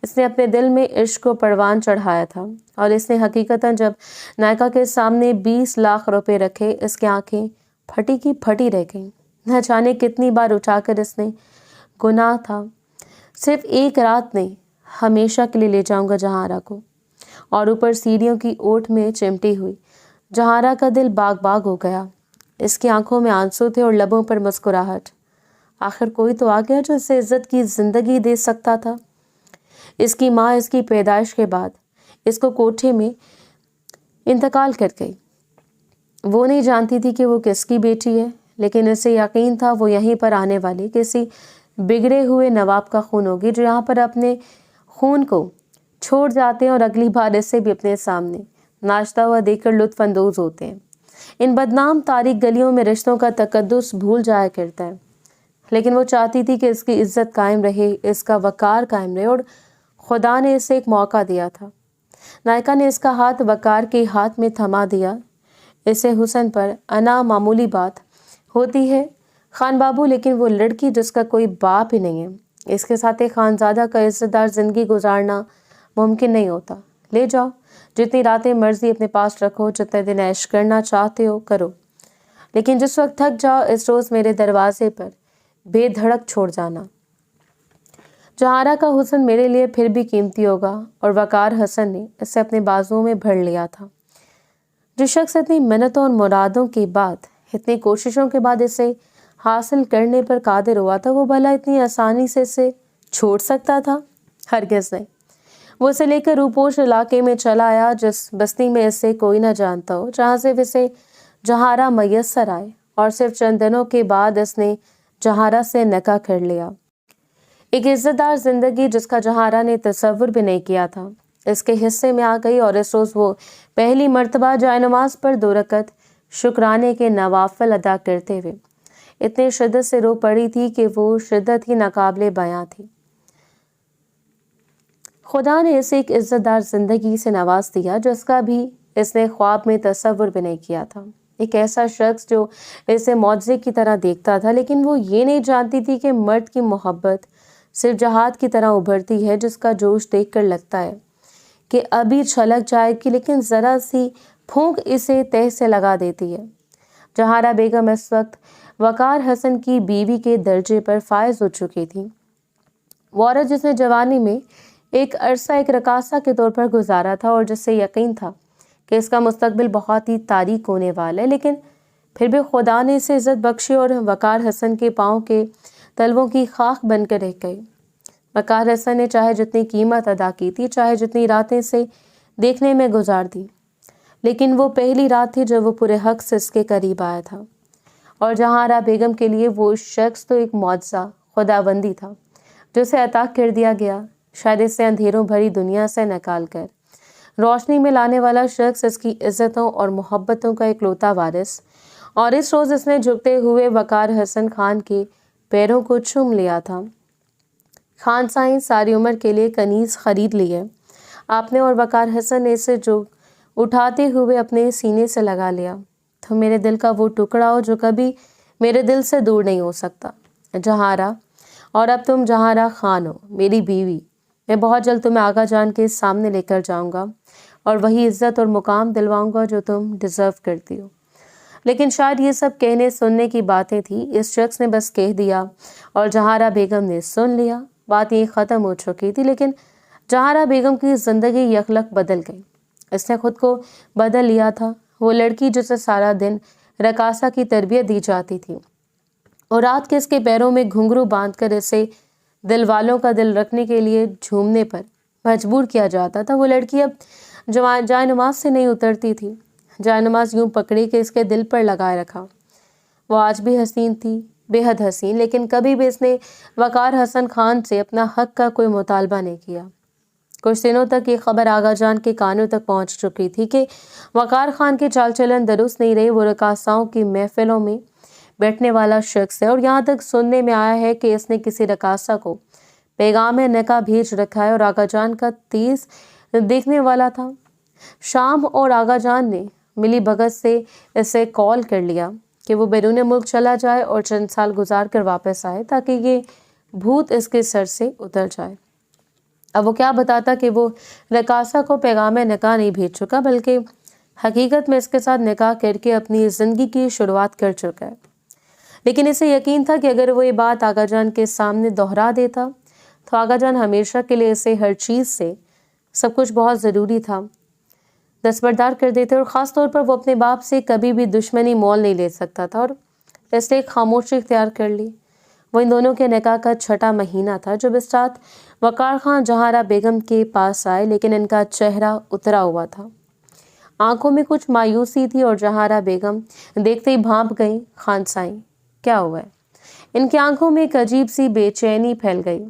اس نے اپنے دل میں عشق کو پروان چڑھایا تھا اور اس نے حقیقتاً جب نائکا کے سامنے 20 لاکھ روپے رکھے اس کی آنکھیں پھٹی کی پھٹی رہ گئیں۔ نہ جانے کتنی بار اٹھا کر اس نے گناہ تھا، صرف ایک رات نہیں، ہمیشہ کے لیے لے جاؤں گا جہارا کو۔ اور اوپر سیڑھیوں کی اوٹ میں چمٹی ہوئی جہارا کا دل باغ باغ ہو گیا۔ اس کی آنکھوں میں آنسو تھے اور لبوں پر مسکراہٹ۔ آخر کوئی تو آ گیا جو اسے عزت کی زندگی دے سکتا تھا۔ اس کی ماں اس کی پیدائش کے بعد اس کو کوٹھے میں انتقال کر گئی۔ وہ نہیں جانتی تھی کہ وہ کس کی بیٹی ہے، لیکن اسے یقین تھا وہ یہیں پر آنے والی کسی بگڑے ہوئے نواب کا خون ہوگی جو یہاں پر اپنے خون کو چھوڑ جاتے ہیں اور اگلی بار اسے بھی اپنے سامنے ناچتا ہوا دیکھ کر لطف اندوز ہوتے ہیں۔ ان بدنام تاریک گلیوں میں رشتوں کا تقدس بھول جایا کرتا ہے، لیکن وہ چاہتی تھی کہ اس کی عزت قائم رہے، اس کا وقار قائم رہے، اور خدا نے اسے ایک موقع دیا تھا۔ نائکا نے اس کا ہاتھ وقار کے ہاتھ میں تھما دیا۔ اسے حسن پر انا معمولی بات ہوتی ہے خان بابو، لیکن وہ لڑکی جس کا کوئی باپ ہی نہیں ہے، اس کے ساتھ ایک خانزادہ کا عزت دار زندگی گزارنا ممکن نہیں ہوتا۔ لے جاؤ، جتنی راتیں مرضی اپنے پاس رکھو، جتنے دن عیش کرنا چاہتے ہو کرو، لیکن جس وقت تھک جاؤ اس روز میرے دروازے پر بے دھڑک چھوڑ جانا۔ جہارا کا حسن میرے لیے پھر بھی قیمتی ہوگا، اور وقار حسن نے اسے اپنے بازوؤں میں بھر لیا تھا۔ جو شخص اتنی منتوں اور مرادوں کے بعد، اتنی کوششوں کے بعد اسے حاصل کرنے پر قادر ہوا تھا، وہ بھلا اتنی آسانی سے اسے چھوڑ سکتا تھا؟ ہرگز نہیں۔ وہ اسے لے کر روپوش علاقے میں چلا آیا، جس بستی میں اسے کوئی نہ جانتا ہو، جہاں صرف اسے جہارا میسر آئے، اور صرف چند دنوں کے بعد اس نے جہارا سے نکاح کر لیا۔ ایک عزت دار زندگی جس کا جہارا نے تصور بھی نہیں کیا تھا اس کے حصے میں آ گئی، اور اس روز وہ پہلی مرتبہ جائے نماز پر 2 رکعت شکرانے کے نوافل ادا کرتے ہوئے اتنی شدت سے رو پڑی تھی کہ وہ شدت ہی ناقابل بیاں تھی۔ خدا نے اسے ایک عزت دار زندگی سے نواز دیا جس کا بھی اس نے خواب میں تصور بھی نہیں کیا تھا۔ ایک ایسا شخص جو اسے معجزے کی طرح دیکھتا تھا، لیکن وہ یہ نہیں جانتی تھی کہ مرد کی محبت صرف جہاد کی طرح ابھرتی ہے، جس کا جوش دیکھ کر لگتا ہے کہ ابھی چھلک جائے گی، لیکن ذرا سی پھونک اسے تہ سے لگا دیتی ہے۔ جہارا بیگم اس وقت وقار حسن کی بیوی کے درجے پر فائز ہو چکی تھی۔ وہ عورت جس نے جوانی میں ایک عرصہ ایک رقاصہ کے طور پر گزارا تھا اور جس سے یقین تھا کہ اس کا مستقبل بہت ہی تاریک ہونے والا ہے، لیکن پھر بھی خدا نے اسے عزت بخشی اور وقار حسن کے پاؤں کے تلووں کی خاک بن کر رہ گئی۔ وقار حسن نے چاہے جتنی قیمت ادا کی تھی، چاہے جتنی راتیں سے دیکھنے میں گزار دی، لیکن وہ پہلی رات تھی جب وہ پورے حق سے اس کے قریب آیا تھا، اور جہارا بیگم کے لیے وہ شخص تو ایک معجزہ خداوندی تھا جو اسے عطا کر دیا گیا، شاید اسے اندھیروں بھری دنیا سے نکال کر روشنی میں لانے والا شخص، اس کی عزتوں اور محبتوں کا اکلوتا وارث۔ اور اس روز اس نے جھکتے ہوئے وقار حسن خان کے پیروں کو چوم لیا تھا۔ خان سائیں ساری عمر کے لیے کنیز خرید لی ہے آپ نے، اور وقار حسن نے اسے جو اٹھاتے ہوئے اپنے سینے سے لگا لیا۔ تو میرے دل کا وہ ٹکڑا ہو جو کبھی میرے دل سے دور نہیں ہو سکتا، جہارا، اور اب تم جہارا خان ہو، میری بیوی۔ میں بہت جلد تمہیں آغا جان کے سامنے لے کر جاؤں گا اور وہی عزت اور مقام دلواؤں گا جو تم ڈیزرو کرتی ہو۔ لیکن شاید یہ سب کہنے سننے کی باتیں تھیں، اس شخص نے بس کہہ دیا اور جہارا بیگم نے سن لیا۔ بات یہ ختم ہو چکی تھی، لیکن جہارا بیگم کی زندگی یکلک بدل گئی۔ اس نے خود کو بدل لیا تھا، وہ لڑکی جسے سارا دن رقاصہ کی تربیت دی جاتی تھی اور رات کے اس کے پیروں میں گھنگرو باندھ کر اسے دل والوں کا دل رکھنے کے لیے جھومنے پر مجبور کیا جاتا تھا، وہ لڑکی اب جائے نماز سے نہیں اترتی تھی، جائے نماز یوں پکڑی کہ اس کے دل پر لگائے رکھا۔ وہ آج بھی حسین تھی، بے حد حسین، لیکن کبھی بھی اس نے وقار حسن خان سے اپنا حق کا کوئی مطالبہ نہیں کیا۔ کچھ دنوں تک یہ خبر آغا جان کے کانوں تک پہنچ چکی تھی کہ وقار خان کی چال چلن درست نہیں رہی، وہ رقاصاؤں کی محفلوں میں بیٹھنے والا شخص ہے، اور یہاں تک سننے میں آیا ہے کہ اس نے کسی رقاصہ کو پیغام نکاح بھیج رکھا ہے اور آغا جان کا تیز دیکھنے والا تھا۔ شام اور آغا جان نے ملی بھگت سے اسے کال کر لیا کہ وہ بیرون ملک چلا جائے اور چند سال گزار کر واپس آئے تاکہ یہ بھوت اس کے سر سے اتر جائے۔ اب وہ کیا بتاتا کہ وہ رقاصہ کو پیغام نکاح نہیں بھیج چکا، بلکہ حقیقت میں اس کے ساتھ نکاح کر کے اپنی زندگی کی شروعات کر چکا ہے۔ لیکن اسے یقین تھا کہ اگر وہ یہ بات آغا جان کے سامنے دہرا دیتا تو آغا جان ہمیشہ کے لیے اسے ہر چیز سے سب کچھ بہت ضروری تھا دستبردار کر دیتے، اور خاص طور پر وہ اپنے باپ سے کبھی بھی دشمنی مول نہیں لے سکتا تھا، اور اس لیے خاموشی اختیار کر لی۔ وہ ان دونوں کے نکاح کا 6واں مہینہ تھا جب اس رات وقار خان جہاں آرا بیگم کے پاس آئے، لیکن ان کا چہرہ اترا ہوا تھا، آنکھوں میں کچھ مایوسی تھی، اور جہاں آرا بیگم دیکھتے ہی بھانپ گئیں، خان سائیں کیا ہوا ہے؟ ان کی آنکھوں میں ایک عجیب سی بے چینی پھیل گئی۔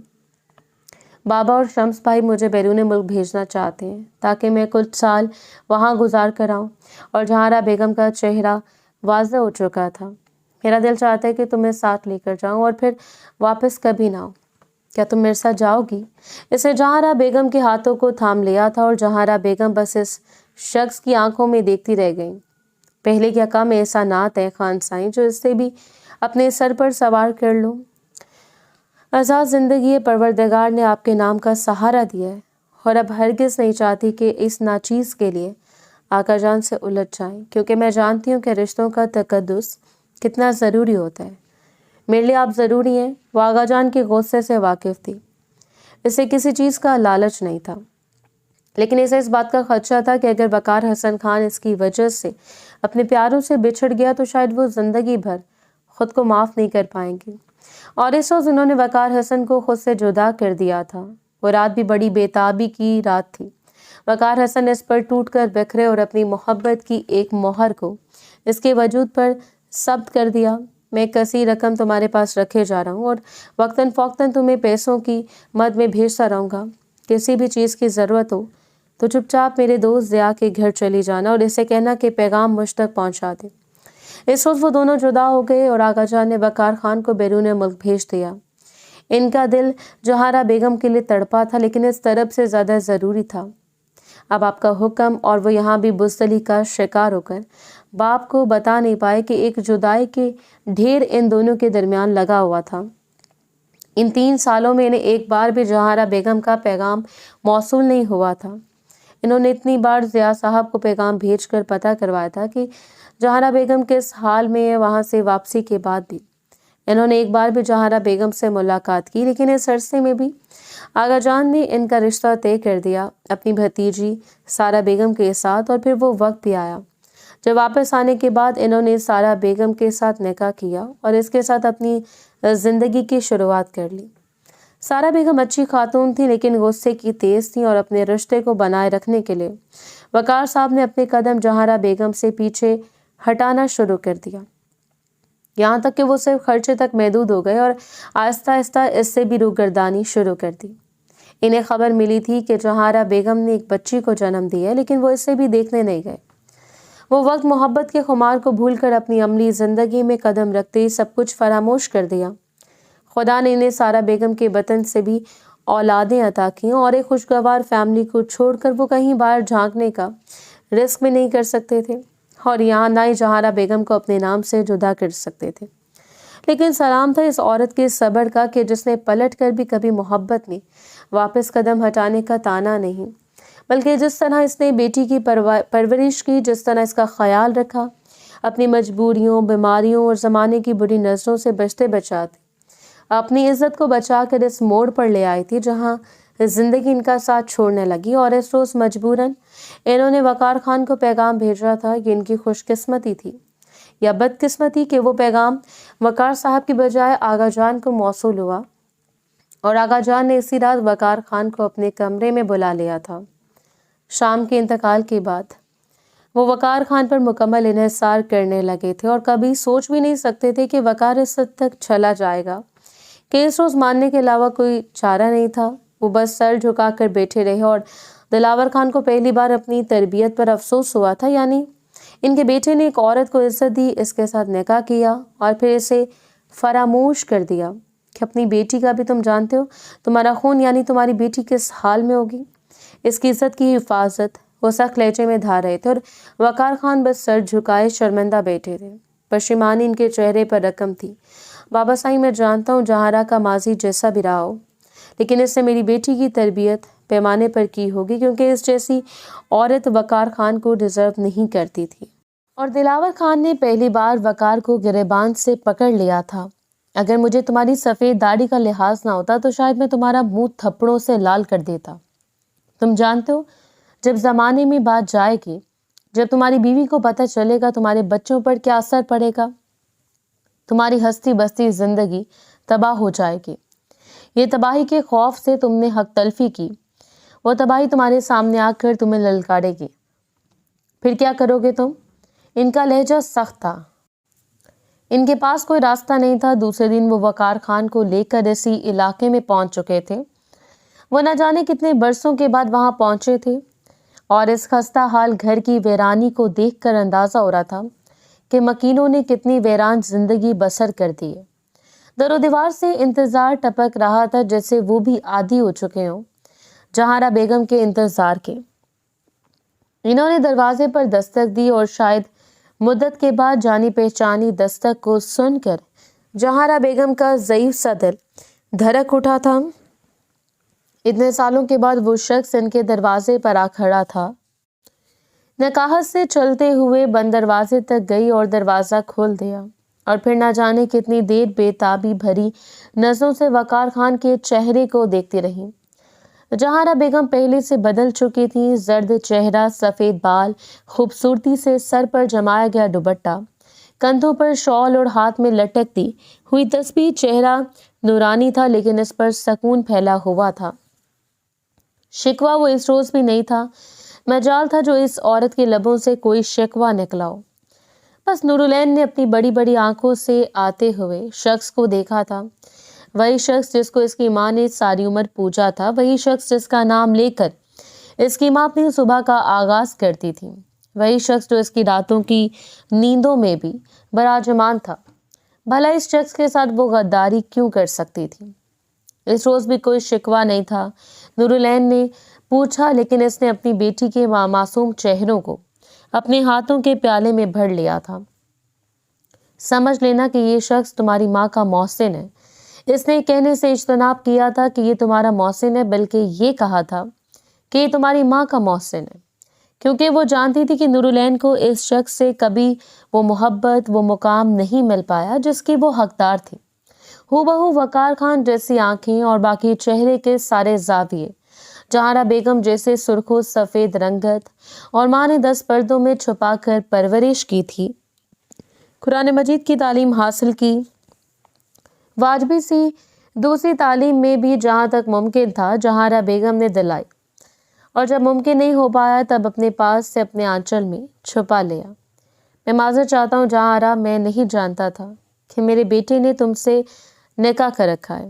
بابا اور شمس بھائی مجھے بیرون ملک بھیجنا چاہتے ہیں تاکہ میں کچھ سال وہاں گزار کر آؤں، اور جہاں آرا بیگم کا چہرہ واضح ہو چکا تھا۔ میرا دل چاہتا ہے کہ تمہیں ساتھ لے کر جاؤں اور پھر واپس کبھی نہ آؤں۔ کیا تم میرے ساتھ جاؤ گی؟ اسے جہاں آرا بیگم کے ہاتھوں کو تھام لیا تھا، اور جہاں آرا بیگم بس اس شخص کی آنکھوں میں دیکھتی رہ گئیں۔ پہلے کیا کم ایسا نات ہے خان سائیں جو اس سے بھی اپنے سر پر سوار کر لوں؟ آزاد زندگی پروردگار نے آپ کے نام کا سہارا دیا ہے، اور اب ہرگز نہیں چاہتی کہ اس ناچیز کے لیے آقا جان سے الجھ جائیں، کیونکہ میں جانتی ہوں کہ رشتوں کا تقدس کتنا ضروری ہوتا ہے۔ میرے لیے آپ ضروری ہیں۔ وہ آقا جان کے غصے سے واقف تھی، اسے کسی چیز کا لالچ نہیں تھا، لیکن اسے اس بات کا خدشہ تھا کہ اگر وقار حسن خان اس کی وجہ سے اپنے پیاروں سے بچھڑ گیا تو شاید وہ زندگی بھر خود کو معاف نہیں کر پائیں گی، اور اس روز انہوں نے وقار حسن کو خود سے جدا کر دیا تھا۔ وہ رات بھی بڑی بےتابی کی رات تھی۔ وقار حسن اس پر ٹوٹ کر بکھرے اور اپنی محبت کی ایک مہر کو اس کے وجود پر ثبت کر دیا۔ میں کثیر رقم تمہارے پاس رکھے جا رہا ہوں، اور وقتاً فوقتاً تمہیں پیسوں کی مد میں بھیجتا رہوں گا۔ کسی بھی چیز کی ضرورت ہو تو چپ چاپ میرے دوست ضیاء کے گھر چلی جانا اور اسے کہنا کہ پیغام مجھ تک پہنچا دے۔ اس روز وہ دونوں جدا ہو گئے، اور آقا جان نے وقار خان کو بیرون ملک بھیج دیا۔ ان کا دل جہاں آرا بیگم کے لیے تڑپا تھا، لیکن اس طرف سے زیادہ ضروری تھا اب آپ کا حکم، اور وہ یہاں بھی بزدلی کا شکار ہو کر باپ کو بتا نہیں پائے کہ ایک جدائی کے ڈھیر ان دونوں کے درمیان لگا ہوا تھا۔ ان 3 سالوں میں انہیں ایک بار بھی جہاں آرا بیگم کا پیغام موصول نہیں ہوا تھا۔ انہوں نے اتنی بار ضیاء صاحب کو پیغام بھیج کر پتہ کروایا تھا کہ جہاں آرا بیگم کس حال میں ہے۔ وہاں سے واپسی کے بعد بھی انہوں نے ایک بار بھی جہاں آرا بیگم سے ملاقات کی، لیکن اس عرصے میں بھی آقا جان نے ان کا رشتہ طے کر دیا اپنی بھتیجی سارا بیگم کے ساتھ، اور پھر وہ وقت بھی آیا جب واپس آنے کے بعد انہوں نے سارا بیگم کے ساتھ نکاح کیا اور اس کے ساتھ اپنی زندگی کی شروعات کر لی۔ سارا بیگم اچھی خاتون تھی، لیکن غصے کی تیز تھی، اور اپنے رشتے کو بنائے رکھنے کے لیے وقار صاحب نے اپنے قدم جہاں آرا بیگم سے پیچھے ہٹانا شروع کر دیا، یہاں تک کہ وہ صرف خرچے تک محدود ہو گئے، اور آہستہ آہستہ اس سے بھی روگردانی شروع کر دی۔ انہیں خبر ملی تھی کہ جہاں آرا بیگم نے ایک بچی کو جنم دیا ہے، لیکن وہ اسے بھی دیکھنے نہیں گئے۔ وہ وقت محبت کے خمار کو بھول کر اپنی عملی زندگی میں قدم رکھتے ہی سب کچھ فراموش کر دیا۔ خدا نے انہیں سارا بیگم کے بطن سے بھی اولادیں عطا کی، اور ایک خوشگوار فیملی کو چھوڑ کر وہ کہیں باہر جھانکنے کا رسک میں نہیں کر سکتے تھے، اور یہاں نہ ہی جہاں آرا بیگم کو اپنے نام سے جدا کر سکتے تھے۔ لیکن سلام تھا اس عورت کے صبر کا کہ جس نے پلٹ کر بھی کبھی محبت میں واپس قدم ہٹانے کا تانا نہیں، بلکہ جس طرح اس نے بیٹی کی پرورش کی، جس طرح اس کا خیال رکھا، اپنی مجبوریوں، بیماریوں اور زمانے کی بری نظروں سے بچتے بچاتے اپنی عزت کو بچا کر اس موڑ پر لے آئی تھی جہاں زندگی ان کا ساتھ چھوڑنے لگی۔ اور اس روز مجبوراً انہوں نے وقار خان کو پیغام بھیجا تھا۔ یہ ان کی خوش قسمتی تھی یا بدقسمتی کہ وہ پیغام وقار صاحب کی بجائے آقا جان کو موصول ہوا، اور آقا جان نے اسی رات وقار خان کو اپنے کمرے میں بلا لیا تھا۔ شام کے انتقال کے بعد وہ وقار خان پر مکمل انحصار کرنے لگے تھے، اور کبھی سوچ بھی نہیں سکتے تھے کہ وقار اس حد تک چلا جائے گا کہ اس روز ماننے کے علاوہ کوئی چارہ نہیں تھا۔ وہ بس سر جھکا کر بیٹھے رہے، اور دلاور خان کو پہلی بار اپنی تربیت پر افسوس ہوا تھا، یعنی ان کے بیٹے نے ایک عورت کو عزت دی، اس کے ساتھ نکاح کیا، اور پھر اسے فراموش کر دیا کہ اپنی بیٹی کا بھی تم جانتے ہو، تمہارا خون یعنی تمہاری بیٹی کس حال میں ہوگی۔ اس کی عزت کی حفاظت وہ سخت لہجے میں دھار رہے تھے، اور وقار خان بس سر جھکائے شرمندہ بیٹھے تھے۔ پشیمانی ان کے چہرے پر رقم تھی۔ بابا سائیں، میں جانتا ہوں جہاں آرا کا ماضی جیسا بھی رہا ہو، لیکن اس نے میری بیٹی کی تربیت پیمانے پر کی ہوگی، کیونکہ اس جیسی عورت وقار خان کو ڈیزرو نہیں کرتی تھی۔ اور دلاور خان نے پہلی بار وقار کو گریبان سے پکڑ لیا تھا۔ اگر مجھے تمہاری سفید داڑھی کا لحاظ نہ ہوتا تو شاید میں تمہارا منہ تھپڑوں سے لال کر دیتا۔ تم جانتے ہو، جب زمانے میں بات جائے گی، جب تمہاری بیوی کو پتہ چلے گا، تمہارے بچوں پر کیا اثر پڑے گا؟ تمہاری ہستی بستی زندگی تباہ ہو جائے گی۔ یہ تباہی کے خوف سے تم نے حق تلفی کی، وہ تباہی تمہارے سامنے آ کر تمہیں للکارے گی۔ پھر کیا کرو گے تم؟ ان کا لہجہ سخت تھا۔ ان کے پاس کوئی راستہ نہیں تھا۔ دوسرے دن وہ وقار خان کو لے کر اسی علاقے میں پہنچ چکے تھے۔ وہ نہ جانے کتنے برسوں کے بعد وہاں پہنچے تھے، اور اس خستہ حال گھر کی ویرانی کو دیکھ کر اندازہ ہو رہا تھا کہ مکینوں نے کتنی ویران زندگی بسر کر دی ہے۔ در و دیوار سے انتظار ٹپک رہا تھا، جیسے وہ بھی عادی ہو چکے ہوں جہارا بیگم کے انتظار کے۔ انہوں نے دروازے پر دستک دی، اور شاید مدت کے بعد جانی پہچانی دستک کو سن کر جہارا بیگم کا ضعیف سا دل دھڑک اٹھا تھا۔ اتنے سالوں کے بعد وہ شخص ان کے دروازے پر آ کھڑا تھا۔ نکاحت سے چلتے ہوئے بند دروازے تک گئی اور دروازہ کھول دیا، اور پھر نہ جانے کتنی دیر بے تابی بھری نظروں سے وقار خان کے چہرے کو دیکھتی رہی۔ جہارا بیگم پہلے سے بدل چکی تھی۔ زرد چہرہ، سفید بال، خوبصورتی سے سر پر جمایا گیا دوپٹہ، کندھوں پر شال اور ہاتھ میں لٹکتی ہوئی تسبیح۔ چہرہ نورانی تھا، لیکن اس پر سکون پھیلا ہوا تھا۔ شکوہ وہ اس روز بھی نہیں تھا۔ مجال تھا جو اس عورت کے لبوں سے کوئی شکوہ نکلا ہو۔ بس نورالعین نے اپنی بڑی بڑی آنکھوں سے آتے ہوئے شخص کو دیکھا تھا، وہی شخص جس کو اس کی ماں نے ساری عمر پوجا تھا، وہی شخص جس کا نام لے کر اس کی ماں اپنی صبح کا آغاز کرتی تھی، وہی شخص جو اس کی راتوں کی نیندوں میں بھی براجمان تھا۔ بھلا اس شخص کے ساتھ وہ غداری کیوں کر سکتی تھی؟ اس روز بھی کوئی شکوہ نہیں تھا، نورالعین نے پوچھا، لیکن اس نے اپنی بیٹی کے معصوم چہروں کو اپنے ہاتھوں کے پیالے میں بھر لیا تھا۔ سمجھ لینا کہ یہ شخص تمہاری ماں کا محسن ہے۔ اس نے کہنے سے اجتناب کیا تھا کہ یہ تمہارا محسن ہے، بلکہ یہ کہا تھا کہ یہ تمہاری ماں کا محسن ہے، کیونکہ وہ جانتی تھی کہ نورالعین کو اس شخص سے کبھی وہ محبت، وہ مقام نہیں مل پایا جس کی وہ حقدار تھی۔ ہو بہو وقار خان جیسی آنکھیں اور باقی چہرے کے سارے زاویے، جہارا بیگم جیسے سرخ و سفید رنگت، اور ماں نے 10 پردوں میں چھپا کر پرورش کی تھی۔ قرآن مجید کی تعلیم حاصل کی، واجبی سی دوسری تعلیم میں بھی جہاں تک ممکن تھا جہارا بیگم نے دلائی، اور جب ممکن نہیں ہو پایا تب اپنے پاس سے اپنے آنچل میں چھپا لیا۔ میں معذرت چاہتا ہوں جہارا، میں نہیں جانتا تھا کہ میرے بیٹے نے تم سے نکاح کر رکھا ہے۔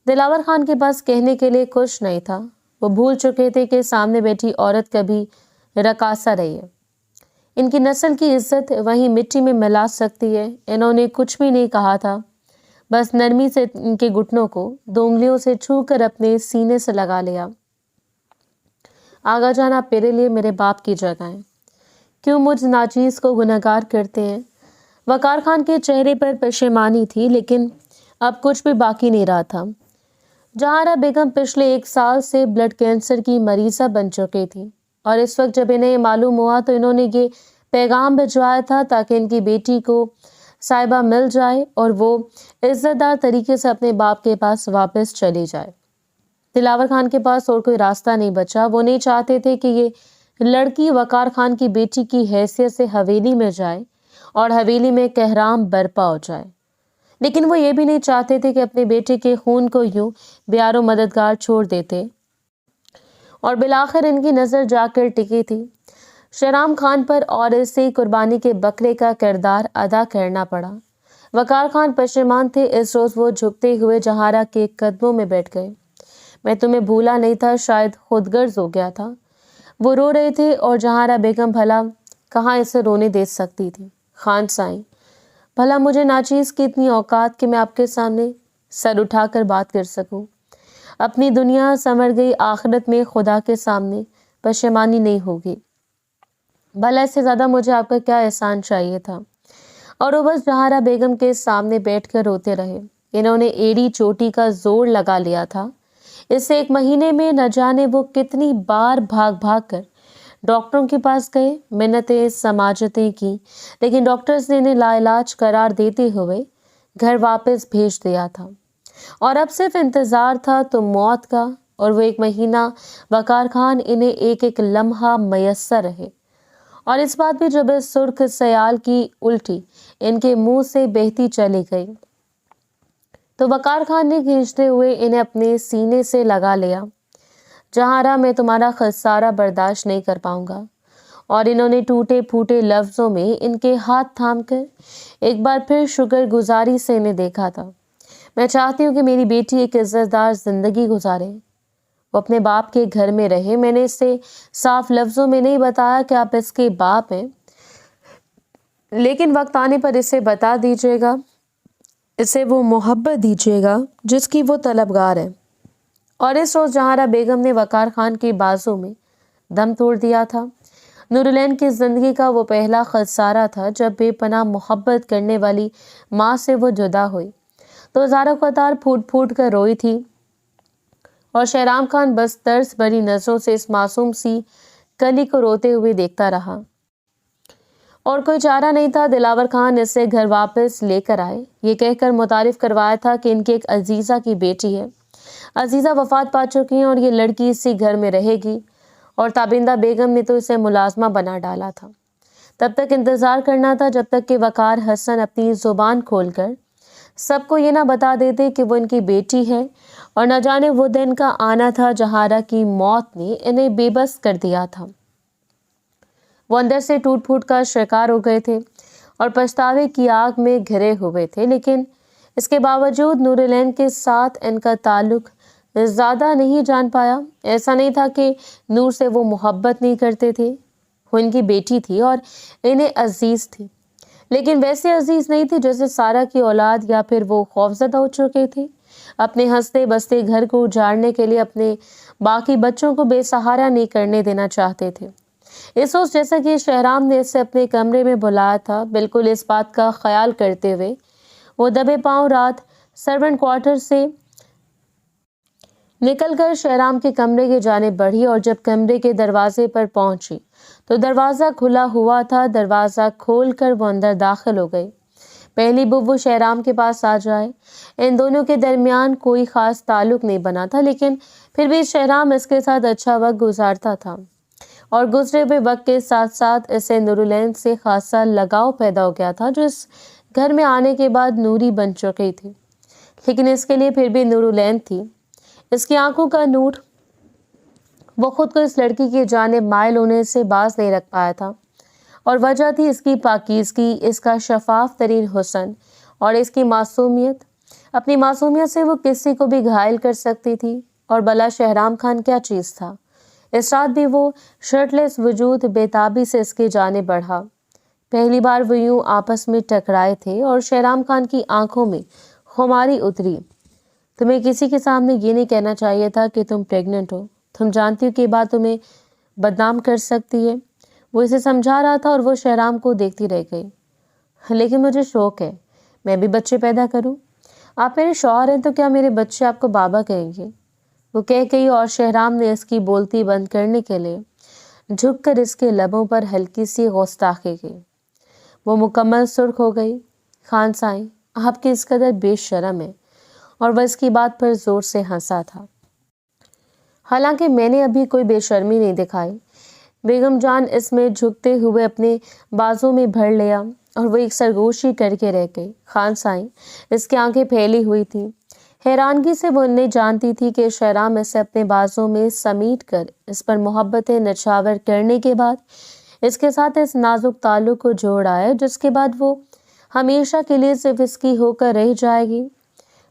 دلاور خان کے پاس کہنے کے لیے کچھ نہیں تھا۔ وہ بھول چکے تھے کہ سامنے بیٹھی عورت کبھی رقاصہ رہی ہے۔ ان کی نسل کی عزت وہیں مٹی میں ملا سکتی ہے۔ انہوں نے کچھ بھی نہیں کہا تھا، بس نرمی سے ان کے گھٹنوں کو 2 انگلیوں سے چھو کر اپنے سینے سے لگا لیا۔ آغا جان، آپ میرے لیے میرے باپ کی جگہ ہیں، کیوں مجھ ناچیز کو گنہگار کرتے ہیں؟ وقار خان کے چہرے پر پشیمانی تھی، لیکن اب کچھ بھی باقی نہیں رہا تھا۔ جہارا بیگم پچھلے 1 سال سے بلڈ کینسر کی مریضہ بن چکی تھی، اور اس وقت جب انہیں معلوم ہوا تو انہوں نے یہ پیغام بھجوایا تھا تاکہ ان کی بیٹی کو صاحبہ مل جائے اور وہ عزت دار طریقے سے اپنے باپ کے پاس واپس چلی جائے۔ دلاور خان کے پاس اور کوئی راستہ نہیں بچا۔ وہ نہیں چاہتے تھے کہ یہ لڑکی وقار خان کی بیٹی کی حیثیت سے حویلی میں جائے اور حویلی میں کہرام برپا ہو جائے، لیکن وہ یہ بھی نہیں چاہتے تھے کہ اپنے بیٹے کے خون کو یوں بیار و مددگار چھوڑ دیتے۔ اور بالآخر ان کی نظر جا کر ٹکی تھی شہرام خان پر، اور اسے قربانی کے بکرے کا کردار ادا کرنا پڑا۔ وقار خان پشیمان تھے۔ اس روز وہ جھکتے ہوئے جہارا کے قدموں میں بیٹھ گئے۔ میں تمہیں بھولا نہیں تھا، شاید خود غرض ہو گیا تھا۔ وہ رو رہے تھے، اور جہارا بیگم بھلا کہاں اسے رونے دے سکتی تھی۔ خان سائیں، بھلا مجھے ناچیز کی اتنی اوقات کہ میں آپ کے سامنے سر اٹھا کر بات کر سکوں۔ اپنی دنیا سنور گئی، آخرت میں خدا کے سامنے پشیمانی نہیں ہوگی۔ بھلا اس سے زیادہ مجھے آپ کا کیا احسان چاہیے تھا؟ اور وہ بس جہارا بیگم کے سامنے بیٹھ کر روتے رہے۔ انہوں نے ایڑی چوٹی کا زور لگا لیا تھا اس 1 مہینے میں نہ جانے وہ کتنی بار بھاگ بھاگ کر ڈاکٹروں کے پاس گئے، منتیں سماجتیں کی، لیکن ڈاکٹرز نے انہیں لا علاج قرار دیتے ہوئے گھر واپس بھیج دیا تھا، اور اب صرف انتظار تھا تو موت کا، اور وہ 1 مہینہ وقار خان انہیں ایک ایک لمحہ میسر رہے، اور اس بات بھی جب اس سرخ سیال کی الٹی ان کے منہ سے بہتی چلی گئی تو وقار خان نے کھینچتے ہوئے انہیں اپنے سینے سے لگا لیا۔ جہاں میں تمہارا خسارہ برداشت نہیں کر پاؤں گا، اور انہوں نے ٹوٹے پھوٹے لفظوں میں ان کے ہاتھ تھام کر ایک بار پھر شکر گزاری سے انہیں دیکھا تھا۔ میں چاہتی ہوں کہ میری بیٹی ایک عزت دار زندگی گزارے، وہ اپنے باپ کے گھر میں رہے۔ میں نے اس سے صاف لفظوں میں نہیں بتایا کہ آپ اس کے باپ ہیں، لیکن وقت آنے پر اسے بتا دیجیے گا، اسے وہ محبت دیجیے گا جس کی وہ طلبگار ہے۔ اور اس روز جہاں بیگم نے وقار خان کے بازو میں دم توڑ دیا تھا۔ نور العین کی زندگی کا وہ پہلا خسارہ تھا جب بے پناہ محبت کرنے والی ماں سے وہ جدا ہوئی تو ہزاروں قطار پھوٹ پھوٹ کر روئی تھی، اور شہرام خان بس ترس بھری نظروں سے اس معصوم سی کلی کو روتے ہوئے دیکھتا رہا، اور کوئی چارہ نہیں تھا۔ دلاور خان اسے گھر واپس لے کر آئے، یہ کہہ کر متعارف کروایا تھا کہ ان کی ایک عزیزہ کی بیٹی ہے، عزیزہ وفات پا چکی ہیں اور یہ لڑکی اسی گھر میں رہے گی، اور تابندہ بیگم نے تو اسے ملازمہ بنا ڈالا تھا۔ تب تک انتظار کرنا تھا جب تک کہ وقار حسن اپنی زبان کھول کر سب کو یہ نہ بتا دیتے کہ وہ ان کی بیٹی ہے، اور نہ جانے وہ دن کا آنا تھا جہارا کی موت نے انہیں بے بس کر دیا تھا۔ وہ اندر سے ٹوٹ پھوٹ کا شکار ہو گئے تھے اور پچھتاوے کی آگ میں گھرے ہوئے تھے، لیکن اس کے باوجود نور العین کے ساتھ ان کا تعلق زیادہ نہیں جان پایا۔ ایسا نہیں تھا کہ نور سے وہ محبت نہیں کرتے تھے، وہ ان کی بیٹی تھی اور انہیں عزیز تھی، لیکن ویسے عزیز نہیں تھی جیسے سارا کی اولاد، یا پھر وہ خوفزدہ ہو چکے تھے۔ اپنے ہنستے بستے گھر کو اجاڑنے کے لیے اپنے باقی بچوں کو بے سہارا نہیں کرنے دینا چاہتے تھے۔ اس روز جیسا کہ شہرام نے اسے اپنے کمرے میں بلایا تھا، بالکل اس بات کا خیال کرتے ہوئے وہ دبے پاؤں رات سرونٹ کوارٹر سے نکل کر شہرام کے کمرے کی جانب بڑھی، اور جب کمرے کے دروازے پر پہنچی تو دروازہ کھلا ہوا تھا۔ دروازہ کھول کر وہ اندر داخل ہو گئی۔ پہلی وہ شہرام کے پاس آ جائے۔ ان دونوں کے درمیان کوئی خاص تعلق نہیں بنا تھا، لیکن پھر بھی شہرام اس کے ساتھ اچھا وقت گزارتا تھا، اور گزرے ہوئے وقت کے ساتھ ساتھ اسے نور العین سے خاصا لگاؤ پیدا ہو گیا تھا، جو اس گھر میں آنے کے بعد نوری بن چکی تھی، لیکن اس کے لیے پھر بھی نور العین تھی، اس کی آنکھوں کا نور۔ وہ خود کو اس لڑکی کی جانب مائل ہونے سے باز نہیں رکھ پایا تھا، اور وجہ تھی اس کی پاکیزگی، اس کا شفاف ترین حسن اور اس کی معصومیت۔ اپنی معصومیت سے وہ کسی کو بھی گھائل کر سکتی تھی، اور بلا شہرام خان کیا چیز تھا۔ اس رات بھی وہ شرٹ لیس وجود بےتابی سے اس کی جانب بڑھا۔ پہلی بار وہ یوں آپس میں ٹکرائے تھے، اور شہرام خان کی آنکھوں میں خماری اتری۔ تمہیں کسی کے سامنے یہ نہیں کہنا چاہیے تھا کہ تم پریگننٹ ہو، تم جانتی ہو کہ یہ بات تمہیں بدنام کر سکتی ہے۔ وہ اسے سمجھا رہا تھا اور وہ شہرام کو دیکھتی رہ گئی۔ لیکن مجھے شوق ہے، میں بھی بچے پیدا کروں۔ آپ میرے شوہر ہیں تو کیا میرے بچے آپ کو بابا کہیں گے؟ وہ کہہ گئی، اور شہرام نے اس کی بولتی بند کرنے کے لیے جھک کر اس کے لبوں پر ہلکی سی گستاخی کی۔ وہ مکمل سرخ ہو گئی۔ خان سائیں، آپ کی اس قدر بے شرم ہے، اور وہ اس کی بات پر زور سے ہنسا تھا۔ حالانکہ میں نے ابھی کوئی بے شرمی نہیں دکھائی۔ بیگم جان اس میں جھکتے ہوئے اپنے بازو میں بھر لیا، اور وہ ایک سرگوشی کر کے رہ گئی۔ خان سائیں، اس کی آنکھیں پھیلی ہوئی تھی، حیرانگی سے وہ نہیں جانتی تھی کہ شہرام اسے اپنے بازو میں سمیٹ کر اس پر محبتیں نچھاور کرنے کے بعد اس کے ساتھ اس نازک تعلق کو جوڑ آئے جس کے بعد وہ ہمیشہ کے لیے صرف اس کی ہو کر رہ جائے گی۔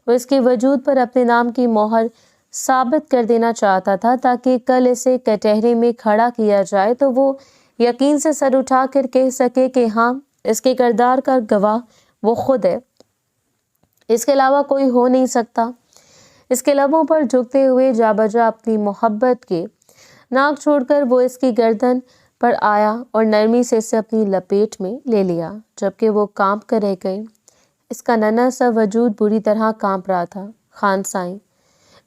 وہ اس کے وجود پر اپنے نام کی مہر ثابت کر دینا چاہتا تھا، تاکہ کل اسے کٹہرے میں کھڑا کیا جائے تو وہ یقین سے سر اٹھا کر کہہ سکے کہ ہاں، اس کے کردار کا گواہ وہ خود ہے، اس کے علاوہ کوئی ہو نہیں سکتا۔ اس کے لبوں پر جھکتے ہوئے جا بجا اپنی محبت کے ناک چھوڑ کر وہ اس کی گردن پر آیا اور نرمی سے اسے اپنی لپیٹ میں لے لیا، جبکہ وہ کانپ کر رہ گئی۔ اس کا ننھا سا وجود بری طرح کانپ رہا تھا۔ خان سائیں،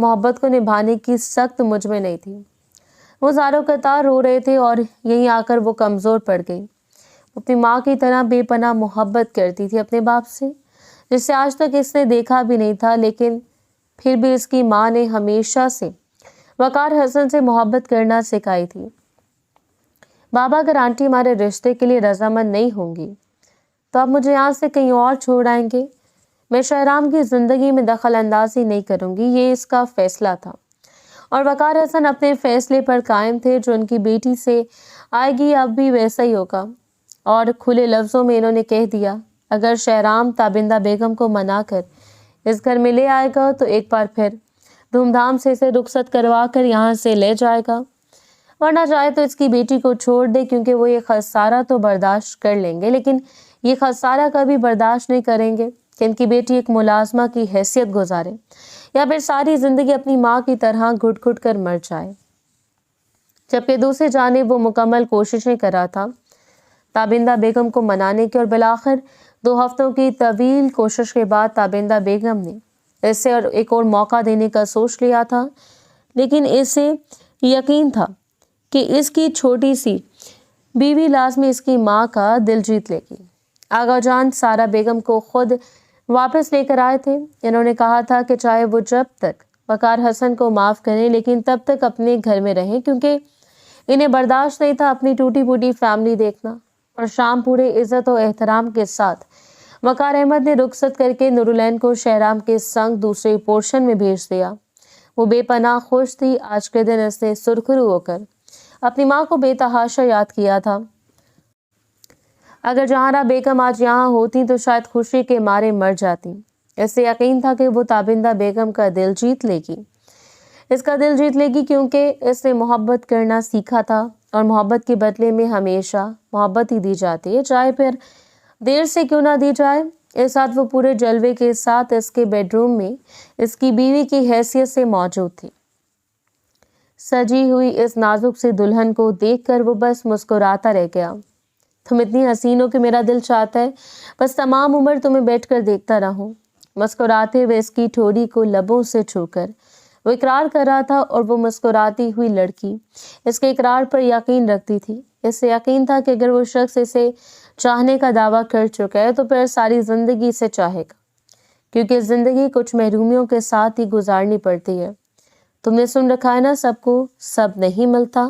محبت کو نبھانے کی سخت مجھ میں نہیں تھی۔ وہ زاروں قطار رو رہے تھے اور یہیں آ کر وہ کمزور پڑ گئی۔ وہ اپنی ماں کی طرح بے پناہ محبت کرتی تھی اپنے باپ سے، جسے آج تک اس نے دیکھا بھی نہیں تھا، لیکن پھر بھی اس کی ماں نے ہمیشہ سے وقار حسن سے محبت کرنا سکھائی تھی۔ بابا، اگر آنٹی ہمارے رشتے کے لیے رضامند نہیں ہوں گی تو آپ مجھے یہاں سے کہیں اور چھوڑ آئیں گے۔ میں شہرام کی زندگی میں دخل اندازی نہیں کروں گی، یہ اس کا فیصلہ تھا، اور وقار حسن اپنے فیصلے پر قائم تھے۔ جو ان کی بیٹی سے آئے گی اب بھی ویسا ہی ہوگا، اور کھلے لفظوں میں انہوں نے کہہ دیا، اگر شہرام تابندہ بیگم کو منا کر اس گھر میں لے آئے گا تو ایک بار پھر دھوم دھام سے اسے رخصت کروا کر یہاں سے لے جائے گا، ورنہ چاہے تو اس کی بیٹی کو چھوڑ دے، کیونکہ وہ یہ خسارہ تو برداشت کر لیں گے، لیکن یہ خسارہ کبھی برداشت نہیں کریں گے کہ ان کی بیٹی ایک ملازمہ کی حیثیت گزارے یا پھر ساری زندگی اپنی ماں کی طرح گھٹ گھٹ کر مر جائے۔ جبکہ دوسری جانب وہ مکمل کوششیں کر رہا تھا تابندہ بیگم کو منانے کی، اور بالآخر 2 ہفتوں کی طویل کوشش کے بعد تابندہ بیگم نے اسے ایک اور موقع دینے کا سوچ لیا تھا، لیکن اسے یقین تھا کہ اس کی چھوٹی سی بیوی لازمی اس کی ماں کا دل جیت لے گی۔ آغا جان سارا بیگم کو خود واپس لے کر آئے تھے۔ انہوں نے کہا تھا کہ چاہے وہ جب تک وقار حسن کو معاف کریں، لیکن تب تک اپنے گھر میں رہیں، کیونکہ انہیں برداشت نہیں تھا اپنی ٹوٹی پھوٹی فیملی دیکھنا۔ اور شام پورے عزت و احترام کے ساتھ وقار احمد نے رخصت کر کے نورالعین کو شہرام کے سنگ دوسرے پورشن میں بھیج دیا۔ وہ بے پناہ خوش تھی۔ آج کے دن اس نے سرخرو ہو کر اپنی ماں کو بے تحاشا یاد کیا تھا۔ اگر جہاں بیگم آج یہاں ہوتی تو شاید خوشی کے مارے مر جاتی۔ اسے یقین تھا کہ وہ تابندہ بیگم کا دل جیت لے گی، اس کا دل جیت لے گی، کیونکہ اس نے محبت کرنا سیکھا تھا، اور محبت کے بدلے میں ہمیشہ محبت ہی دی جاتی ہے، چاہے پھر دیر سے کیوں نہ دی جائے۔ اس ساتھ وہ پورے جلوے کے ساتھ اس کے بیڈ روم میں اس کی بیوی کی حیثیت سے موجود تھی۔ سجی ہوئی اس نازک سے دلہن کو دیکھ کر وہ بس مسکراتا رہ گیا۔ تم اتنی حسین ہو کہ میرا دل چاہتا ہے بس تمام عمر تمہیں بیٹھ کر دیکھتا رہوں۔ مسکراتے ہوئے اس کی ٹھوڑی کو لبوں سے چھو کر وہ اقرار کر رہا تھا، اور وہ مسکراتی ہوئی لڑکی اس کے اقرار پر یقین رکھتی تھی۔ اس سے یقین تھا کہ اگر وہ شخص اسے چاہنے کا دعویٰ کر چکا ہے تو پھر ساری زندگی اسے چاہے گا، کیونکہ زندگی کچھ محرومیوں کے ساتھ ہی گزارنی پڑتی ہے۔ تم نے سن رکھا ہے نا، سب کو سب نہیں ملتا۔